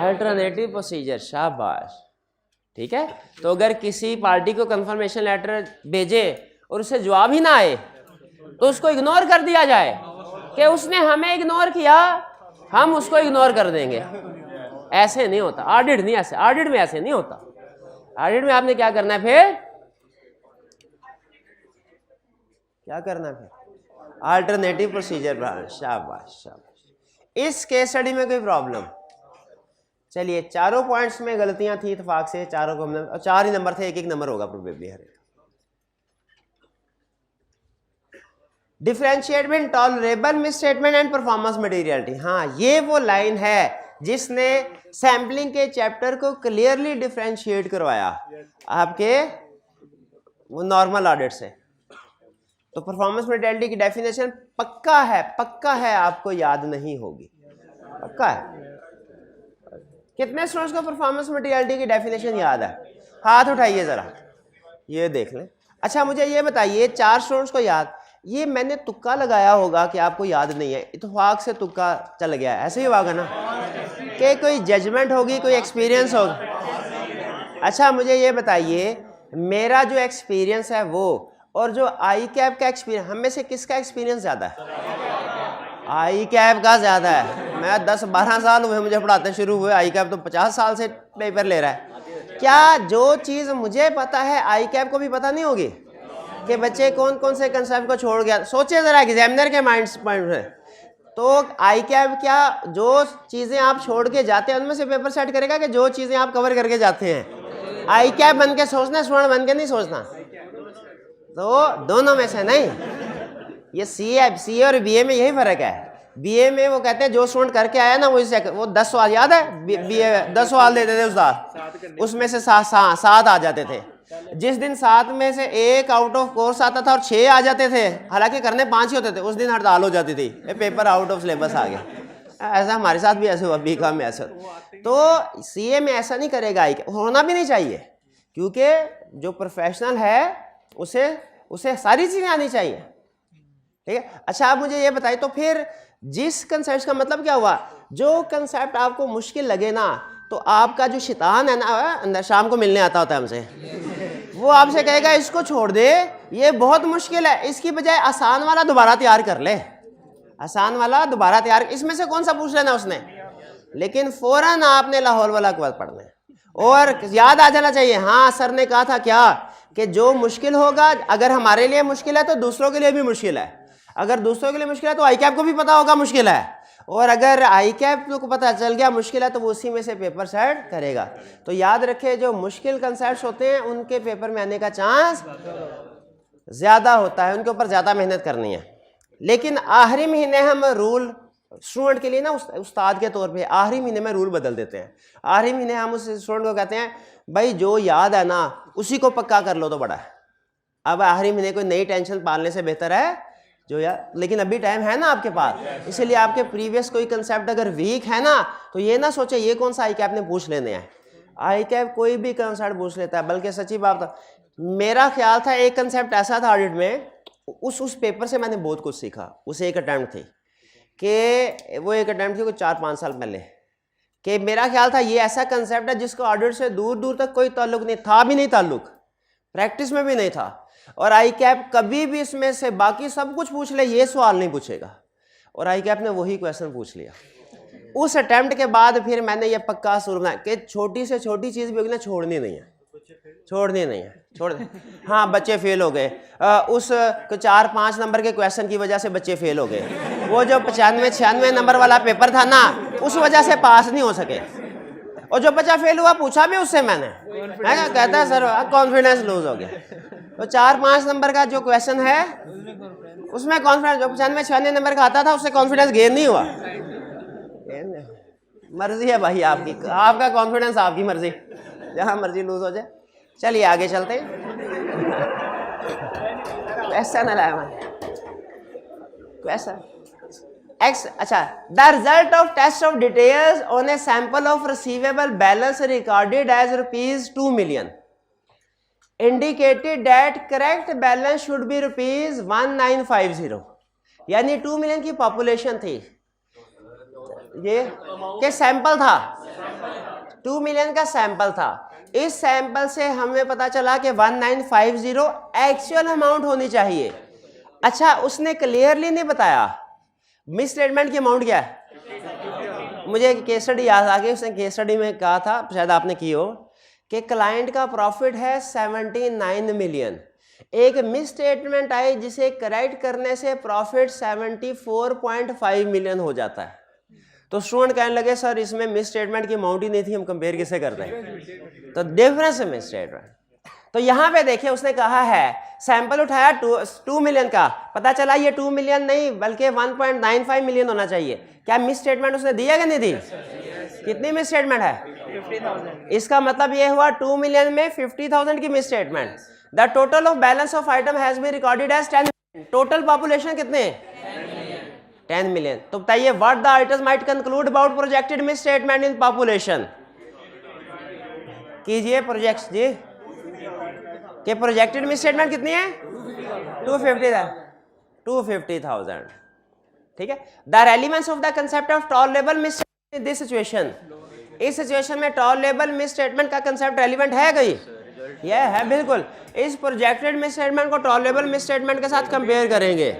Alternative procedure. शाबाश, ठीक है। तो अगर किसी पार्टी को कंफर्मेशन लेटर भेजे और उससे जवाब ही ना आए तो उसको इग्नोर कर दिया जाए कि उसने हमें इग्नोर किया, हम उसको इग्नोर कर देंगे। ऐसे नहीं होता, ऑडिट नहीं ऐसे, ऑडिट में ऐसे नहीं होता। ऑडिट में आपने क्या करना है? फिर क्या करना है? फिर अल्टरनेटिव प्रोसीजर। शाबाश शाबाश। इस केस स्टडी में कोई प्रॉब्लम? चलिए, चारों पॉइंट्स में गलतियां थी इत्तेफाक से, चारों को हमने, 4 ही नंबर थे, एक नंबर होगा प्रोबेबली हर एक। Differentiate between tolerable misstatement and performance materiality. हाँ, ये वो लाइन है जिसने सैम्पलिंग के चैप्टर को क्लियरली डिफरेंशिएट करवाया आपके वो नॉर्मल ऑडिट से। तो परफॉर्मेंस मटेरियलिटी की डेफिनेशन पक्का है आपको याद नहीं होगी, पक्का है। कितने स्टूडेंट्स को परफॉर्मेंस मटेरियलिटी की डेफिनेशन याद है? हाथ उठाइए जरा, ये देख लें। अच्छा मुझे ये बताइए, 4 स्टूडेंट्स को याद, ये मैंने तुक्का लगाया होगा कि आपको याद नहीं है, इत्तेफाक से तुक्का चल गया, ऐसे ही होगा ना कि कोई जजमेंट होगी, कोई एक्सपीरियंस होगा। अच्छा मुझे ये बताइए, मेरा जो एक्सपीरियंस है वो और जो आई कैब का एक्सपीरियंस, हम में से किसका एक्सपीरियंस ज़्यादा है? आई कैब का ज़्यादा है। मैं 10-12 साल हुए मुझे पढ़ाते शुरू हुए, आई कैब तो 50 साल से पेपर ले रहा है। क्या जो चीज़ मुझे पता है आई कैब को भी पता नहीं होगी कि बच्चे कौन कौन से कंसेप्ट को छोड़ गया? सोचिए ज़रा एग्जामिनर के माइंड में, तो आई कैब क्या जो चीज़ें आप छोड़ के जाते हैं उनमें से पेपर सेट करेगा कि जो चीज़ें आप कवर करके जाते हैं? आई कैब बन के सोचना, स्टूडेंट बन के नहीं सोचना। तो दोनों में से नहीं, ये सी और बीए में यही फ़र्क है। बीए में वो कहते हैं जो स्टूडेंट करके आया ना वो 10 सवाल याद है, बीए 10 सवाल देते थे उस उसमें से 7 आ जाते थे। जिस दिन 7 में से 1 आउट ऑफ कोर्स आता था और 6 आ जाते थे, हालांकि करने 5 ही होते थे, उस दिन हड़ताल हो जाती थी, पेपर आउट ऑफ सिलेबस आ गया। ऐसा हमारे साथ भी ऐसे हुआ, बीकॉम में ऐसा। तो सीए में ऐसा नहीं करेगा, होना भी नहीं चाहिए, क्योंकि जो प्रोफेशनल है उसे सारी चीज़ें आनी चाहिए, ठीक है। अच्छा आप मुझे ये बताइए, तो फिर जिस कंसेप्ट का मतलब क्या हुआ, जो कंसेप्ट आपको मुश्किल लगे ना, तो आपका जो शैतान है ना अंदर, शाम को मिलने आता होता है हमसे, वो आपसे कहेगा इसको छोड़ दे, ये बहुत मुश्किल है, इसकी बजाय आसान वाला दोबारा तैयार कर ले, आसान वाला दोबारा तैयार, इसमें से कौन सा पूछ लेना उसने। लेकिन फौरन आपने लाहौर वाला के बाद पढ़ना है और याद आ जाना चाहिए, हाँ सर ने कहा था क्या कि जो मुश्किल होगा, अगर हमारे लिए मुश्किल है तो दूसरों के लिए भी मुश्किल है। अगर दूसरों के लिए मुश्किल है तो आई कैप को भी पता होगा मुश्किल है, और अगर आई कैप को पता चल गया मुश्किल है तो वो उसी में से पेपर सेट करेगा। तो याद रखें जो मुश्किल कंसेप्ट होते हैं उनके पेपर में आने का चांस ज़्यादा होता है, उनके ऊपर ज़्यादा मेहनत करनी है। लेकिन आखिरी महीने हम रूल स्टूडेंट के लिए ना उस्ताद के तौर पे आखिरी महीने में रूल बदल देते हैं। आखिरी महीने हम उस स्टूडेंट को कहते हैं भाई जो याद है ना उसी को पक्का कर लो तो बड़ा है। अब आखिरी महीने कोई नई टेंशन पालने से बेहतर है जो यार, लेकिन अभी टाइम है ना आपके पास, इसीलिए आपके प्रीवियस कोई कंसेप्ट अगर वीक है ना तो ये ना सोचे ये कौन सा आई कैप ने पूछ लेने हैं। आई कैप कोई भी कंसेप्ट पूछ लेता है। बल्कि सच्ची बात मेरा ख्याल था एक कंसेप्ट ऐसा था ऑडिट में, उस पेपर से मैंने बहुत कुछ सीखा। उसे एक अटैम्प्ट थी कि वो एक अटैम्प्ट थी कुछ 4-5 साल पहले, कि मेरा ख्याल था ये ऐसा कंसेप्ट है जिसको ऑडिट से दूर दूर तक कोई ताल्लुक नहीं था, भी नहीं ताल्लुक, प्रैक्टिस में भी नहीं था। और आई कैप कभी भी इसमें से बाकी सब कुछ पूछ ले ये सवाल नहीं पूछेगा, और आई कैप ने वही क्वेश्चन पूछ लिया। उस अटैम्प्ट के बाद फिर मैंने ये पक्का सुर बनाया कि छोटी से छोटी चीज़ भी होगी ना छोड़नी नहीं है, छोड़नी नहीं है, छोड़ दे। हाँ बच्चे फेल हो गए, उस 4-5 नंबर के क्वेश्चन की वजह से बच्चे फेल हो गए। वो जो 95-96 नंबर वाला पेपर था ना उस वजह से पास नहीं हो सके। और जो बच्चा फेल हुआ पूछा भी उससे मैंने, कहता है सर कॉन्फिडेंस लूज हो गया। तो 4-5 नंबर का जो क्वेश्चन है उसमें कॉन्फिडेंस, जो 95-96 नंबर का आता था उससे कॉन्फिडेंस गेन नहीं हुआ। मर्जी है भाई आपकी, आपका कॉन्फिडेंस आपकी मर्जी, जहाँ मर्जी लूज हो जाए। चलिए आगे चलते हैं। क्वेश्चन लाया क्वेश्चन एक्स, अच्छा the result of test of details on a sample of receivable balance recorded as ₹2 million indicated that correct balance should be ₹1950। यानी 2 मिलियन की पॉपुलेशन थी, ये के सैंपल था, 2 मिलियन का सैंपल था। इस सैंपल से हमें पता चला कि 1950 एक्चुअल अमाउंट होनी चाहिए। अच्छा उसने क्लियरली नहीं बताया मिस स्टेटमेंट की अमाउंट क्या है। मुझे एक केस स्टडी याद आ गई, उसने केस स्टडी में कहा था, शायद आपने की हो, कि क्लाइंट का प्रॉफिट है 79 मिलियन, एक मिस स्टेटमेंट आई जिसे करेक्ट करने से प्रॉफिट 74.5 मिलियन हो जाता है। तो स्टूडेंट कहने लगे सर इसमें मिस स्टेटमेंट की अमाउंट ही नहीं थी, हम कंपेयर किसे करते हैं। तो डिफरेंस है मिस स्टेटमेंट। तो यहाँ पे देखिए उसने कहा है सैंपल उठाया 2 मिलियन का, पता चला ये 2 मिलियन नहीं बल्कि 1.95 मिलियन होना चाहिए। क्या मिस स्टेटमेंट उसने दिया कि नहीं दी? कितनी मिस स्टेटमेंट है? 50,000। इसका मतलब ये हुआ 2 मिलियन में 50,000 की misstatement. The total of balance of item has been recorded as 10। Total population कितने? 10 मिलियन। तो बताइए what the items might conclude about projected misstatement in population. कीजिए प्रोजेक्ट जी कि प्रोजेक्टेड मिस स्टेटमेंट कितनी है? 250,000। ठीक है। The relevance of the concept of tolerable miss in this situation. इस सिचुएशन में टॉलरेबल मिस स्टेटमेंट का कंसेप्ट रेलेवेंट है कोई? यह है बिल्कुल। इस प्रोजेक्टेड मिस स्टेटमेंट को टॉलरेबल मिस स्टेटमेंट के साथ कंपेयर करेंगे।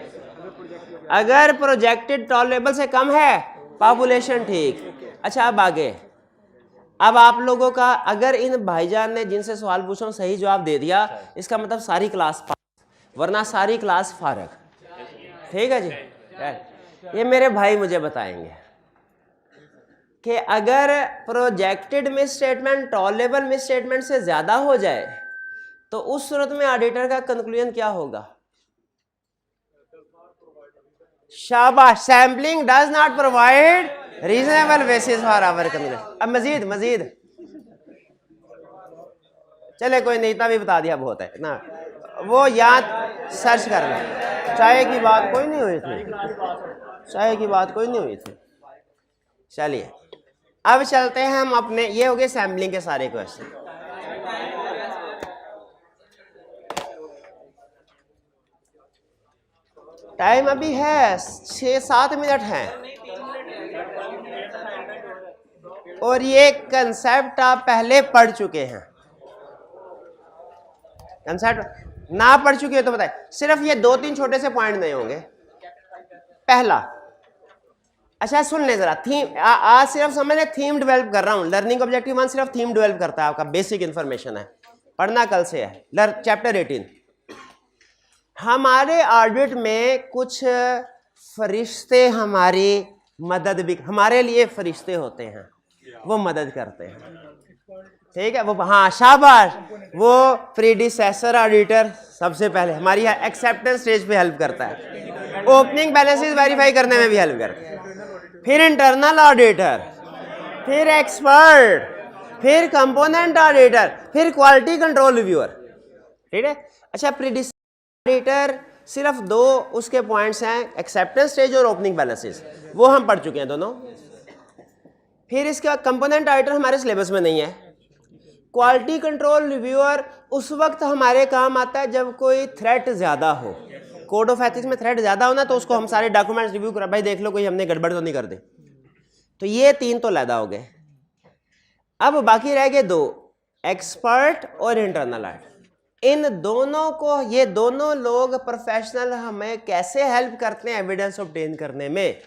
अगर प्रोजेक्टेड टॉलरेबल से कम है पॉपुलेशन ठीक। अच्छा अब आगे, अब आप लोगों का अगर इन भाईजान ने जिनसे सवाल पूछा सही जवाब दे दिया इसका मतलब सारी क्लास पास, वरना सारी क्लास फारग। ठीक है जी। ये मेरे भाई मुझे बताएंगे कि अगर projected miss statement tolerable miss statement से ज्यादा हो जाए तो उस सूरत में ऑडिटर का कंक्लूजन क्या होगा? शाबाश, sampling does not provide reasonable basis for our conclusion. अब मजीद चले कोई नहीं, इतना भी बता दिया बहुत है ना, वो याद सर्च कर लें। चाय की बात कोई नहीं हुई थी, चाय की बात कोई नहीं हुई थी। चलिए अब चलते हैं हम अपने, ये हो गए सैम्पलिंग के सारे क्वेश्चन। टाइम अभी है 6-7 मिनट हैं और ये कंसेप्ट आप पहले पढ़ चुके हैं। कंसेप्ट ना पढ़ चुके हो तो बताए, सिर्फ ये 2-3 छोटे से पॉइंट नहीं होंगे। पहला, अच्छा सुन ले जरा, थीम आज सिर्फ समझ ले, थीम डेवलप कर रहा हूं। लर्निंग ऑब्जेक्टिव 1 सिर्फ थीम डेवलप करता है, आपका बेसिक इंफॉर्मेशन है, पढ़ना कल से है। चैप्टर 18 हमारे ऑडिट में कुछ फरिश्ते हमारी मदद भी, हमारे लिए फरिश्ते होते हैं, वो मदद करते हैं, ठीक है। वो हाँ शाबाश, वो प्रीडिसेसर ऑडिटर सबसे पहले हमारी एक्सेप्टेंस स्टेज पे हेल्प करता है, ओपनिंग बैलेंसेस वेरीफाई करने में भी हेल्प करता है, फिर इंटरनल ऑडिटर, फिर एक्सपर्ट, फिर कंपोनेंट ऑडिटर, फिर क्वालिटी कंट्रोल रिव्यूअर, ठीक है। अच्छा, प्रीडिसेसर ऑडिटर सिर्फ दो उसके पॉइंट्स हैं, एक्सेप्टेंस स्टेज और ओपनिंग बैलेंसेस, वो हम पढ़ चुके हैं दोनों। फिर इसका कंपोनेंट ऑडिटर हमारे सिलेबस में नहीं है। क्वालिटी कंट्रोल रिव्यूअर उस वक्त हमारे काम आता है जब कोई थ्रेट ज़्यादा हो, कोड ऑफ एथिक्स में थ्रेट ज़्यादा होना, तो उसको हम सारे डॉक्यूमेंट्स रिव्यू करा, भाई देख लो कोई हमने गड़बड़ तो नहीं कर दी। तो ये तीन तो लैदा हो गए। अब बाकी रह गए दो, एक्सपर्ट और इंटरनल ऑडिट। इन दोनों को, ये दोनों लोग प्रोफेशनल हमें कैसे हेल्प करते हैं एविडेंस ऑब्टेन करने में,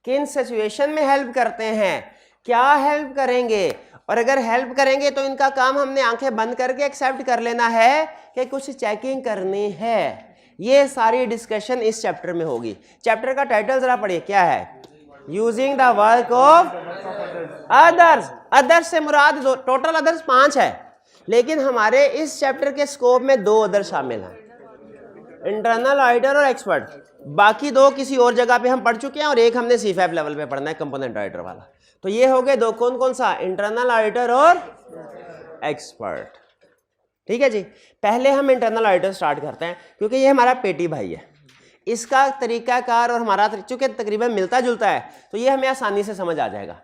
किन सिचुएशन में हेल्प करते हैं, क्या हेल्प करेंगे, और अगर हेल्प करेंगे तो इनका काम हमने आंखें बंद करके एक्सेप्ट कर लेना है कि कुछ चेकिंग करनी है। ये सारी डिस्कशन इस चैप्टर में होगी। चैप्टर का टाइटल जरा पढ़िए, क्या है? Using the work of others. Others से मुराद टोटल अदर्स 5 है, लेकिन हमारे इस चैप्टर के स्कोप में 2 अदर शामिल हैं, इंटरनल ऑडिटर और एक्सपर्ट। बाकी 2 किसी और जगह पे हम पढ़ चुके हैं, और एक हमने सीफैप लेवल पे पढ़ना है, कंपोनेंट ऑडिटर वाला। तो ये हो गए 2, कौन कौन सा? इंटरनल ऑडिटर और एक्सपर्ट, ठीक है जी। पहले हम इंटरनल ऑडिटर स्टार्ट करते हैं, क्योंकि ये हमारा पेटी भाई है, इसका तरीकाकार और हमारा चूंकि तकरीबन मिलता जुलता है, तो ये हमें आसानी से समझ आ जाएगा,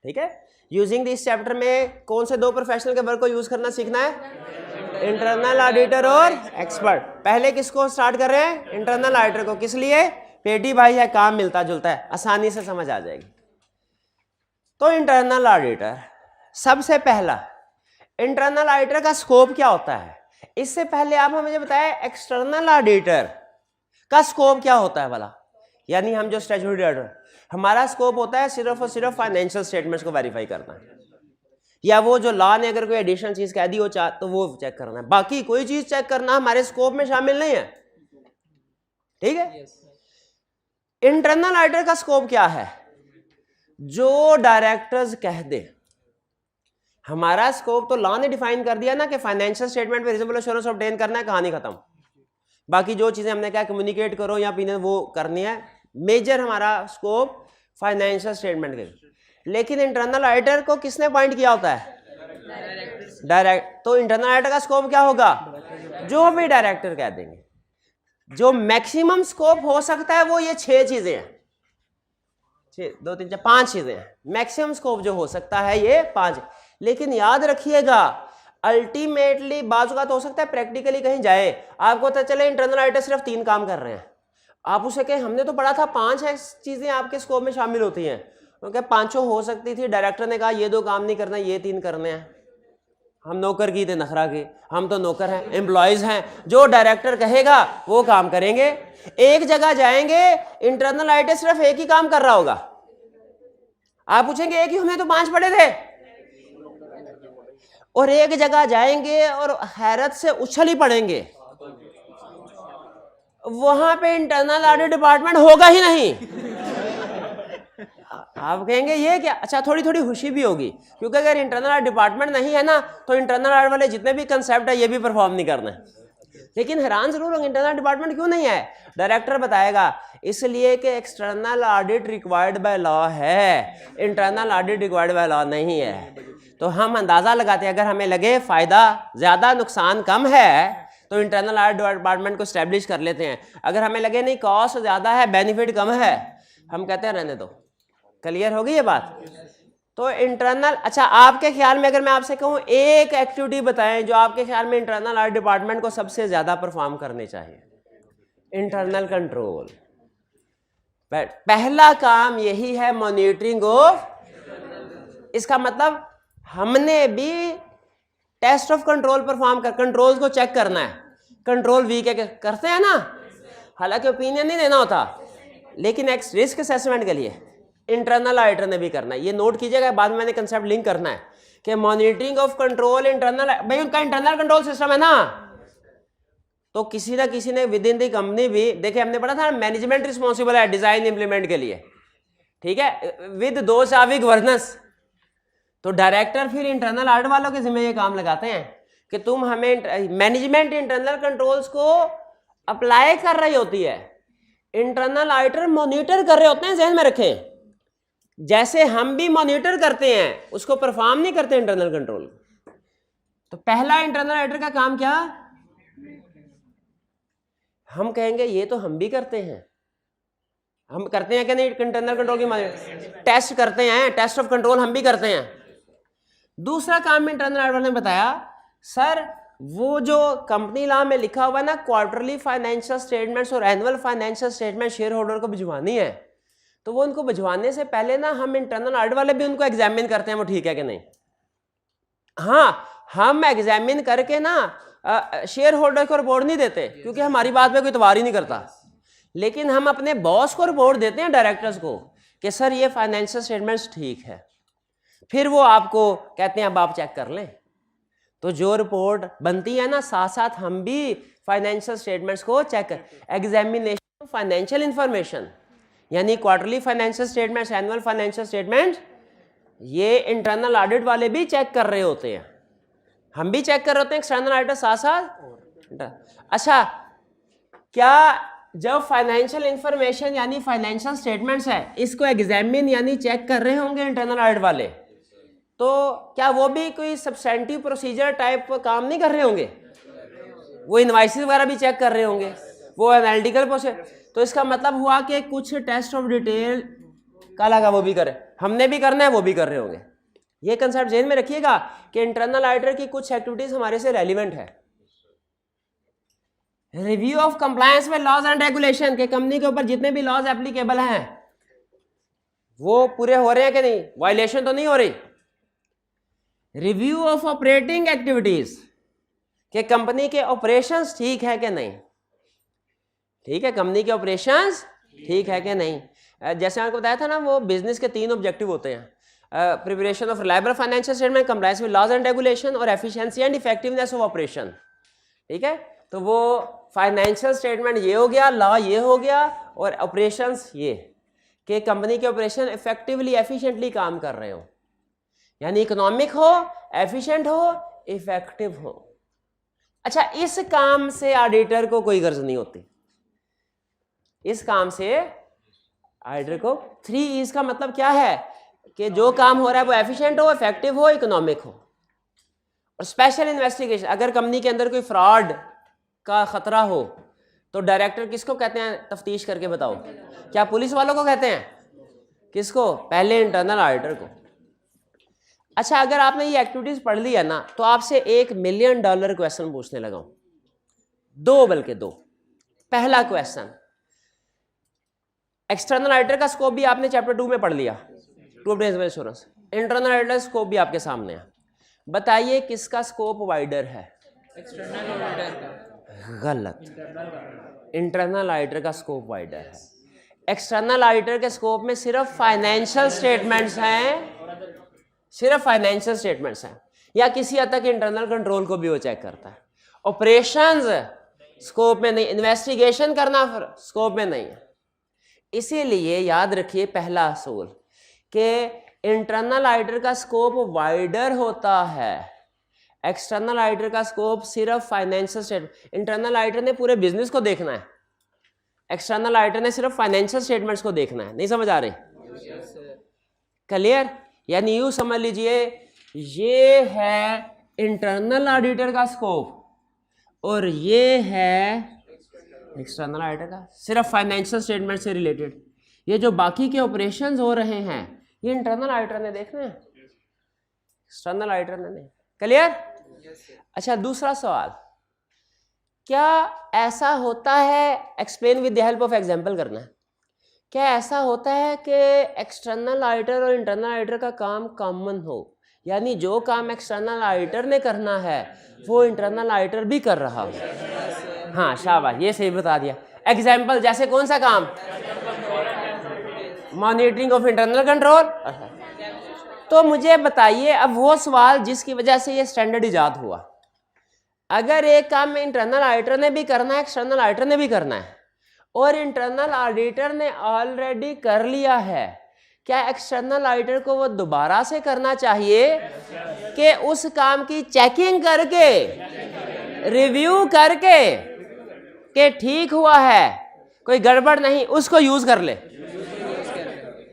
ठीक है। यूजिंग दिस चैप्टर में कौन से 2 प्रोफेशनल के वर्क को यूज करना सीखना है? इंटरनल ऑडिटर और एक्सपर्ट। पहले किसको स्टार्ट कर रहे हैं? इंटरनल ऑडिटर को। किस लिए? पेटी भाई है, काम मिलता जुलता है, आसानी से समझ आ जाएगी। तो इंटरनल ऑडिटर, सबसे पहला इंटरनल ऑडिटर का स्कोप क्या होता है? इससे पहले आप हमें बताया एक्सटर्नल ऑडिटर का स्कोप क्या होता है वाला, यानी हम जो स्टैट्यूटरी ऑडिटर, हमारा स्कोप होता है सिर्फ और सिर्फ फाइनेंशियल स्टेटमेंट्स को वेरीफाई करना, या वो जो लॉ ने अगर कोई एडिशनल चीज कह दी हो तो वो चेक करना है, बाकी कोई चीज चेक करना हमारे स्कोप में शामिल नहीं है, ठीक है। इंटरनल ऑडिटर का स्कोप क्या है? जो डायरेक्टर्स कह दे। हमारा स्कोप तो लॉ ने डिफाइन कर दिया ना कि फाइनेंशियल स्टेटमेंट पे रीजनेबल एश्योरेंस ऑब्टेन करना है, कहानी खत्म। बाकी जो चीजें हमने कहा कम्युनिकेट करो या पीने वो करनी है, मेजर हमारा स्कोप फाइनेंशियल स्टेटमेंट के। लेकिन इंटरनल ऑडिटर को किसने पॉइंट किया होता है? डायरेक्ट। तो इंटरनल ऑडिटर का स्कोप क्या होगा? जो भी डायरेक्टर कह देंगे। जो मैक्सिमम स्कोप हो सकता है वो ये 6 चीजें हैं, 2 3 4 5 चीजें हैं। मैक्सिमम स्कोप जो हो सकता है ये 5। लेकिन याद रखिएगा अल्टीमेटली बाजू का तो हो सकता है प्रैक्टिकली कहीं जाए, आपको पता चले इंटरनल ऑडिटर सिर्फ 3 काम कर रहे हैं, आप उसे कहें हमने तो पढ़ा था 5 चीजें आपके स्कोप में शामिल होती हैं, क्योंकि 5 हो सकती थी, डायरेक्टर ने कहा ये 2 काम नहीं करना, ये 3 करने हैं। हम नौकर की थे नखरा के, हम तो नौकर हैं, एम्प्लॉयज हैं, जो डायरेक्टर कहेगा वो काम करेंगे। एक जगह जाएंगे इंटरनल ऑडिटर सिर्फ एक ही काम कर रहा होगा, आप पूछेंगे एक ही, हमने तो 5 पढ़े थे। और एक जगह जाएंगे और हैरत से उछल ही पड़ेंगे, वहां पे इंटरनल ऑडिट डिपार्टमेंट होगा ही नहीं। आप कहेंगे ये क्या? अच्छा, थोड़ी थोड़ी खुशी भी होगी, क्योंकि अगर इंटरनल ऑडिट डिपार्टमेंट नहीं है ना, तो इंटरनल ऑडिट वाले जितने भी कंसेप्ट है ये भी परफॉर्म नहीं करना है। लेकिन हैरान जरूर होंगे इंटरनल डिपार्टमेंट क्यों नहीं है? डायरेक्टर बताएगा इसलिए कि external audit required by law है, internal audit required by law नहीं है। तो हम अंदाजा लगाते हैं, अगर हमें लगे फायदा ज्यादा नुकसान कम है तो इंटरनल ऑडिट डिपार्टमेंट को स्टैब्लिश कर लेते हैं। अगर हमें लगे नहीं कॉस्ट ज्यादा है बेनिफिट कम है, हम कहते हैं रहने दो। क्लियर होगी ये बात? तो इंटरनल, अच्छा आपके ख्याल में अगर मैं आपसे कहूं एक एक्टिविटी बताएं जो आपके ख्याल में इंटरनल ऑडिट डिपार्टमेंट को सबसे ज्यादा परफॉर्म करनी चाहिए। इंटरनल कंट्रोल, पहला काम यही है, मॉनिटरिंग ऑफ। इसका मतलब हमने भी टेस्ट ऑफ कंट्रोल परफॉर्म कर, कंट्रोल्स को चेक करना है, कंट्रोल वीक है करते हैं ना, हालांकि ओपिनियन नहीं देना होता, लेकिन एक रिस्क असेसमेंट के लिए इंटरनल ऑडिटर ने भी करना है। ये नोट कीजिएगा, बाद में मैंने कंसेप्ट लिंक करना है कि मॉनिटरिंग ऑफ कंट्रोल इंटरनल, भाई उनका इंटरनल कंट्रोल सिस्टम है ना, तो किसी ना किसी ने विद इन दी कंपनी भी, देखिए हमने पढ़ा था मैनेजमेंट रिस्पॉन्सिबल है डिजाइन इंप्लीमेंट के लिए, ठीक है, विद दोष ऑफ गवर्नेंस। तो डायरेक्टर फिर इंटरनल ऑडिट वालों के जिम्मे ये काम लगाते हैं कि तुम हमें, मैनेजमेंट इंटरनल कंट्रोल्स को अप्लाई कर रही होती है, इंटरनल ऑडिटर मॉनिटर कर रहे होते हैं, ध्यान में रखें, जैसे हम भी मॉनिटर करते हैं उसको परफॉर्म नहीं करते इंटरनल कंट्रोल। तो पहला इंटरनल ऑडिटर का काम क्या, हम कहेंगे ये तो हम भी करते हैं, हम करते हैं कि नहीं इंटरनल कंट्रोल की टेस्ट करते हैं, टेस्ट ऑफ कंट्रोल हम भी करते हैं। दूसरा काम इंटरनल ऑडिटर ने बताया, सर वो जो कंपनी लॉ में लिखा हुआ है ना, क्वार्टरली फाइनेंशियल स्टेटमेंट्स और annual financial statement share holder को भिजवानी है, तो वो उनको भिजवाने से पहले ना हम इंटरनल ऑडिट वाले भी उनको एग्जामिन करते हैं वो ठीक है कि नहीं। हाँ, हम एग्जामिन करके ना शेयर होल्डर को रिपोर्ट नहीं देते क्योंकि हमारी बात पे कोई इतबार ही नहीं करता, लेकिन हम अपने बॉस को रिपोर्ट देते हैं, डायरेक्टर्स को, कि सर ये फाइनेंशियल स्टेटमेंट्स ठीक है, फिर वो आपको कहते हैं अब आप चेक कर लें। तो जो रिपोर्ट बनती है ना, साथ साथ हम भी फाइनेंशियल स्टेटमेंट्स को चेक कर, एग्जामिनेशन फाइनेंशियल इंफॉर्मेशन यानी quarterly financial statements, annual financial statements, ये इंटरनल ऑडिट वाले भी चेक कर रहे होते हैं, हम भी चेक कर रहे होते हैं, एक्सटर्नल ऑडिटर साथ साथ। अच्छा, क्या जब फाइनेंशियल इंफॉर्मेशन यानी फाइनेंशियल स्टेटमेंट्स है, इसको एग्जामिन यानी चेक कर रहे होंगे इंटरनल ऑडिट वाले, तो क्या वो भी कोई सब्सटेंटिव प्रोसीजर टाइप काम नहीं कर रहे होंगे, वो इनवाइसेस वगैरह भी चेक कर रहे होंगे, वो एनालिटिकल प्रोसेस। तो इसका मतलब हुआ कि कुछ टेस्ट ऑफ डिटेल का लगा वो भी करे, हमने भी करना है, वो भी कर रहे होंगे। ये कंसेप्ट ध्यान में रखिएगा कि इंटरनल ऑडिटर की कुछ एक्टिविटीज हमारे से रेलिवेंट है। रिव्यू ऑफ कंप्लायंस में लॉज एंड रेगुलेशन के, कंपनी के ऊपर जितने भी लॉज एप्लीकेबल हैं वो पूरे हो रहे हैं कि नहीं, वायलेशन तो नहीं हो रही। रिव्यू ऑफ ऑपरेटिंग एक्टिविटीज के, कंपनी के ऑपरेशंस ठीक है कि नहीं, ठीक है, कंपनी के ऑपरेशंस ठीक है कि नहीं। जैसे आपको बताया था ना, वो बिजनेस के 3 ऑब्जेक्टिव होते हैं, preparation of reliable financial statement, compliance with laws and regulation और efficiency and effectiveness of operation, ठीक है। तो वो फाइनेंशियल स्टेटमेंट ये हो गया, लॉ ये हो गया, और ऑपरेशंस ये कि कंपनी के ऑपरेशन इफेक्टिवली एफिशिएंटली काम कर रहे हो, यानी इकोनॉमिक हो, एफिशिएंट हो, इफेक्टिव हो। अच्छा, इस काम से ऑडिटर को कोई गर्ज नहीं होती, इस काम से ऑडिटर को 3 E's का मतलब क्या है कि जो काम हो रहा है वो एफिशिएंट हो, इफेक्टिव हो, इकोनॉमिक हो। और स्पेशल इन्वेस्टिगेशन, अगर कंपनी के अंदर कोई फ्रॉड का खतरा हो तो डायरेक्टर किसको कहते हैं, तफ्तीश करके बताओ, क्या पुलिस वालों को कहते हैं, किसको, पहले इंटरनल ऑडिटर को। अच्छा, अगर आपने ये एक्टिविटीज पढ़ ली है ना, तो आपसे $1 मिलियन क्वेश्चन पूछने लगा हूं, 2 बल्कि 2। पहला क्वेश्चन, एक्सटर्नल ऑडिटर का स्कोप भी आपने चैप्टर 2 में पढ़ लिया, to objective assurance. Internal auditor scope भी आपके सामने है, बताइए किसका स्कोप वाइडर है, एक्सटर्नल ऑडिटर का। गलत, इंटरनल ऑडिटर का स्कोप वाइडर है। एक्सटर्नल ऑडिटर के स्कोप में सिर्फ फाइनेंशियल स्टेटमेंट्स हैं, सिर्फ फाइनेंशियल स्टेटमेंट्स हैं, या किसी हद तक इंटरनल कंट्रोल को भी वो चेक करता है। ऑपरेशंस स्कोप में नहीं, इन्वेस्टिगेशन करना स्कोप में नहीं है। इसीलिए याद रखिए पहला असूल कि इंटरनल ऑडिटर का स्कोप वाइडर होता है, एक्सटर्नल ऑडिटर का स्कोप सिर्फ फाइनेंशियल स्टेटमेंट। इंटरनल ऑडिटर ने पूरे बिजनेस को देखना है, एक्सटर्नल ऑडिटर ने सिर्फ फाइनेंशियल स्टेटमेंट्स को देखना है। नहीं समझ आ रही, क्लियर? यानी यूं समझ लीजिए, ये है इंटरनल ऑडिटर का स्कोप और ये है एक्सटर्नल ऑडिटर का, सिर्फ फाइनेंशियल स्टेटमेंट से रिलेटेड। ये जो बाकी के ऑपरेशंस हो रहे हैं ये इंटरनल ऑडिटर ने देखना है, एक्सटर्नल ऑडिटर ने नहीं। क्लियर? अच्छा, दूसरा सवाल, क्या ऐसा होता है, explain with the help of example करना है, क्या ऐसा होता है कि एक्सटर्नल ऑडिटर और इंटरनल ऑडिटर का काम कॉमन हो, यानी जो काम एक्सटर्नल ऑडिटर ने करना है वो इंटरनल ऑडिटर भी कर रहा हो? हाँ, शाबाश, ये सही बता दिया। एग्जाम्पल, जैसे कौन सा काम? Monitoring of internal control. तो मुझे बताइए, अब वो सवाल जिसकी वजह से ये स्टैंडर्ड इजाद हुआ, अगर एक काम इंटरनल ऑडिटर ने भी करना है, एक्सटर्नल ऑडिटर ने भी करना है, और इंटरनल ऑडिटर ने ऑलरेडी कर लिया है, क्या एक्सटर्नल ऑडिटर को वो दोबारा से करना चाहिए कि उस काम की चेकिंग करके, रिव्यू करके कि ठीक हुआ है, कोई गड़बड़ नहीं, उसको यूज कर ले?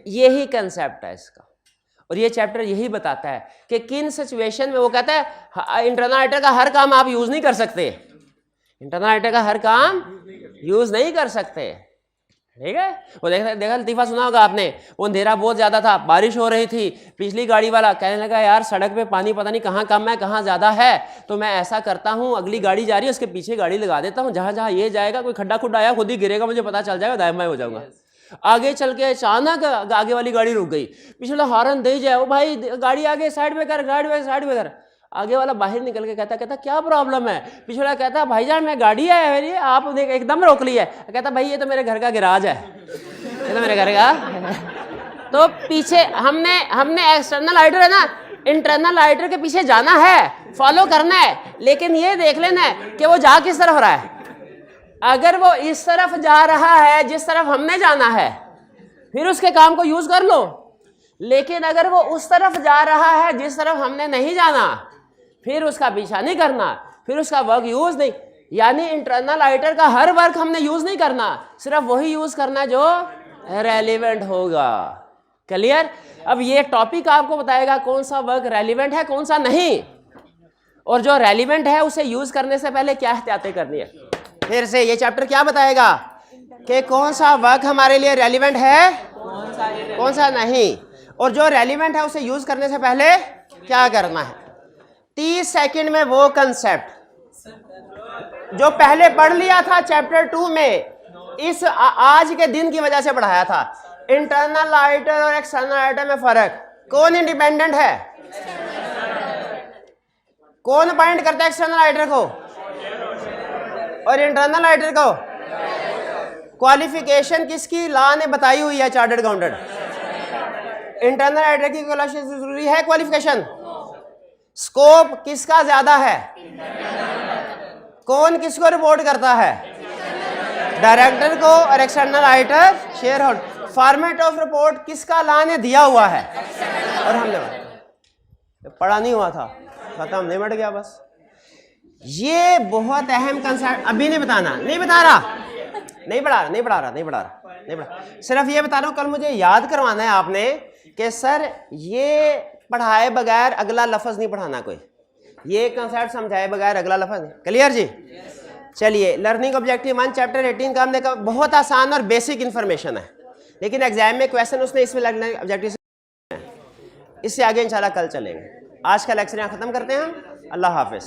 यही कंसेप्ट है इसका, और ये चैप्टर यही बताता है कि किन सिचुएशन में, वो कहता है इंटरनल ऑडिटर का हर काम आप यूज नहीं कर सकते, इंटरनल ऑडिटर का हर काम यूज नहीं कर सकते, ठीक है। वो देखा लतीफा सुना होगा आपने, वो अंधेरा बहुत ज्यादा था, बारिश हो रही थी, पिछली गाड़ी वाला कहने लगा यार सड़क पे पानी पता नहीं कहाँ कम है कहाँ ज्यादा है, तो मैं ऐसा करता हूँ अगली गाड़ी जा रही है उसके पीछे गाड़ी लगा देता हूँ, जहां जहां ये जाएगा कोई खड्डा खुड्डा आया खुद ही गिरेगा, मुझे पता चल जाएगा, दाएं बाएं हो जाऊंगा। आगे चल के अचानक आगे वाली गाड़ी रुक गई, पिछला हॉर्न दे जाए, ओ भाई गाड़ी आगे साइड में कर, गाड़ी आगे साइड में कर। आगे वाला बाहर निकल के कहता क्या प्रॉब्लम है? पिछला कहता भाईजान मैं गाड़ी है मेरी, आप एकदम रोक ली है। कहता भाई ये तो मेरे घर का गिराज है, ये तो मेरे घर का तो पीछे हमने एक्सटर्नल ऑडिटर है ना, इंटरनल ऑडिटर के पीछे जाना है, फॉलो करना है, लेकिन ये देख लेना है कि वो जा किस तरफ रहा है। अगर वो इस तरफ जा रहा है जिस तरफ हमने जाना है, फिर उसके काम को यूज कर लो, लेकिन अगर वो उस तरफ जा रहा है जिस तरफ हमने नहीं जाना, फिर उसका पीछा नहीं करना, फिर उसका वर्क यूज नहीं। यानी इंटरनल ऑडिटर का हर वर्क हमने यूज नहीं करना, सिर्फ वही यूज करना जो रेलिवेंट होगा। क्लियर? अब ये टॉपिक आपको बताएगा कौन सा वर्क रेलिवेंट है कौन सा नहीं, और जो रेलिवेंट है उसे यूज करने से पहले क्या एहतियातें करनी है। फिर से ये चैप्टर क्या बताएगा कि कौन सा वर्क हमारे लिए रेलिवेंट है कौन सा नहीं, और जो रेलिवेंट है उसे यूज करने से पहले क्या करना है। 30 सेकंड में वो कंसेप्ट जो पहले पढ़ लिया था चैप्टर 2 में, इस आज के दिन की वजह से पढ़ाया था। इंटरनल ऑडिटर और एक्सटर्नल ऑडिटर में फर्क, कौन इंडिपेंडेंट है, कौन अपॉइंट करता है एक्सटर्नल ऑडिटर को और इंटरनल ऑडिटर को। क्वालिफिकेशन किसकी लॉ ने बताई हुई है, चार्टर्ड अकाउंटेंट। इंटरनल ऑडिटर की क्वालिफिकेशन जरूरी है, क्वालिफिकेशन। स्कोप किसका ज्यादा है, कौन किसको रिपोर्ट करता है, डायरेक्टर को और external auditor share holder. Format of report किसका लॉ ने दिया हुआ है और हमने पढ़ा नहीं हुआ था, खत्म, नहीं मिट गया बस। ये बहुत अहम कंसेप्ट, अभी नहीं बताना, नहीं बता रहा, नहीं पढ़ा रहा, सिर्फ ये बता रहा हूं, कल मुझे याद करवाना है आपने कि सर ये पढ़ाए बगैर अगला लफ्ज नहीं पढ़ाना, कोई ये कंसेप्ट समझाए बगैर अगला लफ्ज नहीं। क्लियर जी? चलिए, लर्निंग ऑब्जेक्टिव 1 चैप्टर 18 का हमने कहा बहुत आसान और बेसिक इंफॉर्मेशन है, लेकिन एग्जाम में क्वेश्चन उसने इसमें लर्निंग ऑब्जेक्टिव से, इससे आगे इंशाल्लाह कल चलेंगे। आज का लेक्चर यहाँ खत्म करते हैं हम। अल्लाह हाफिज।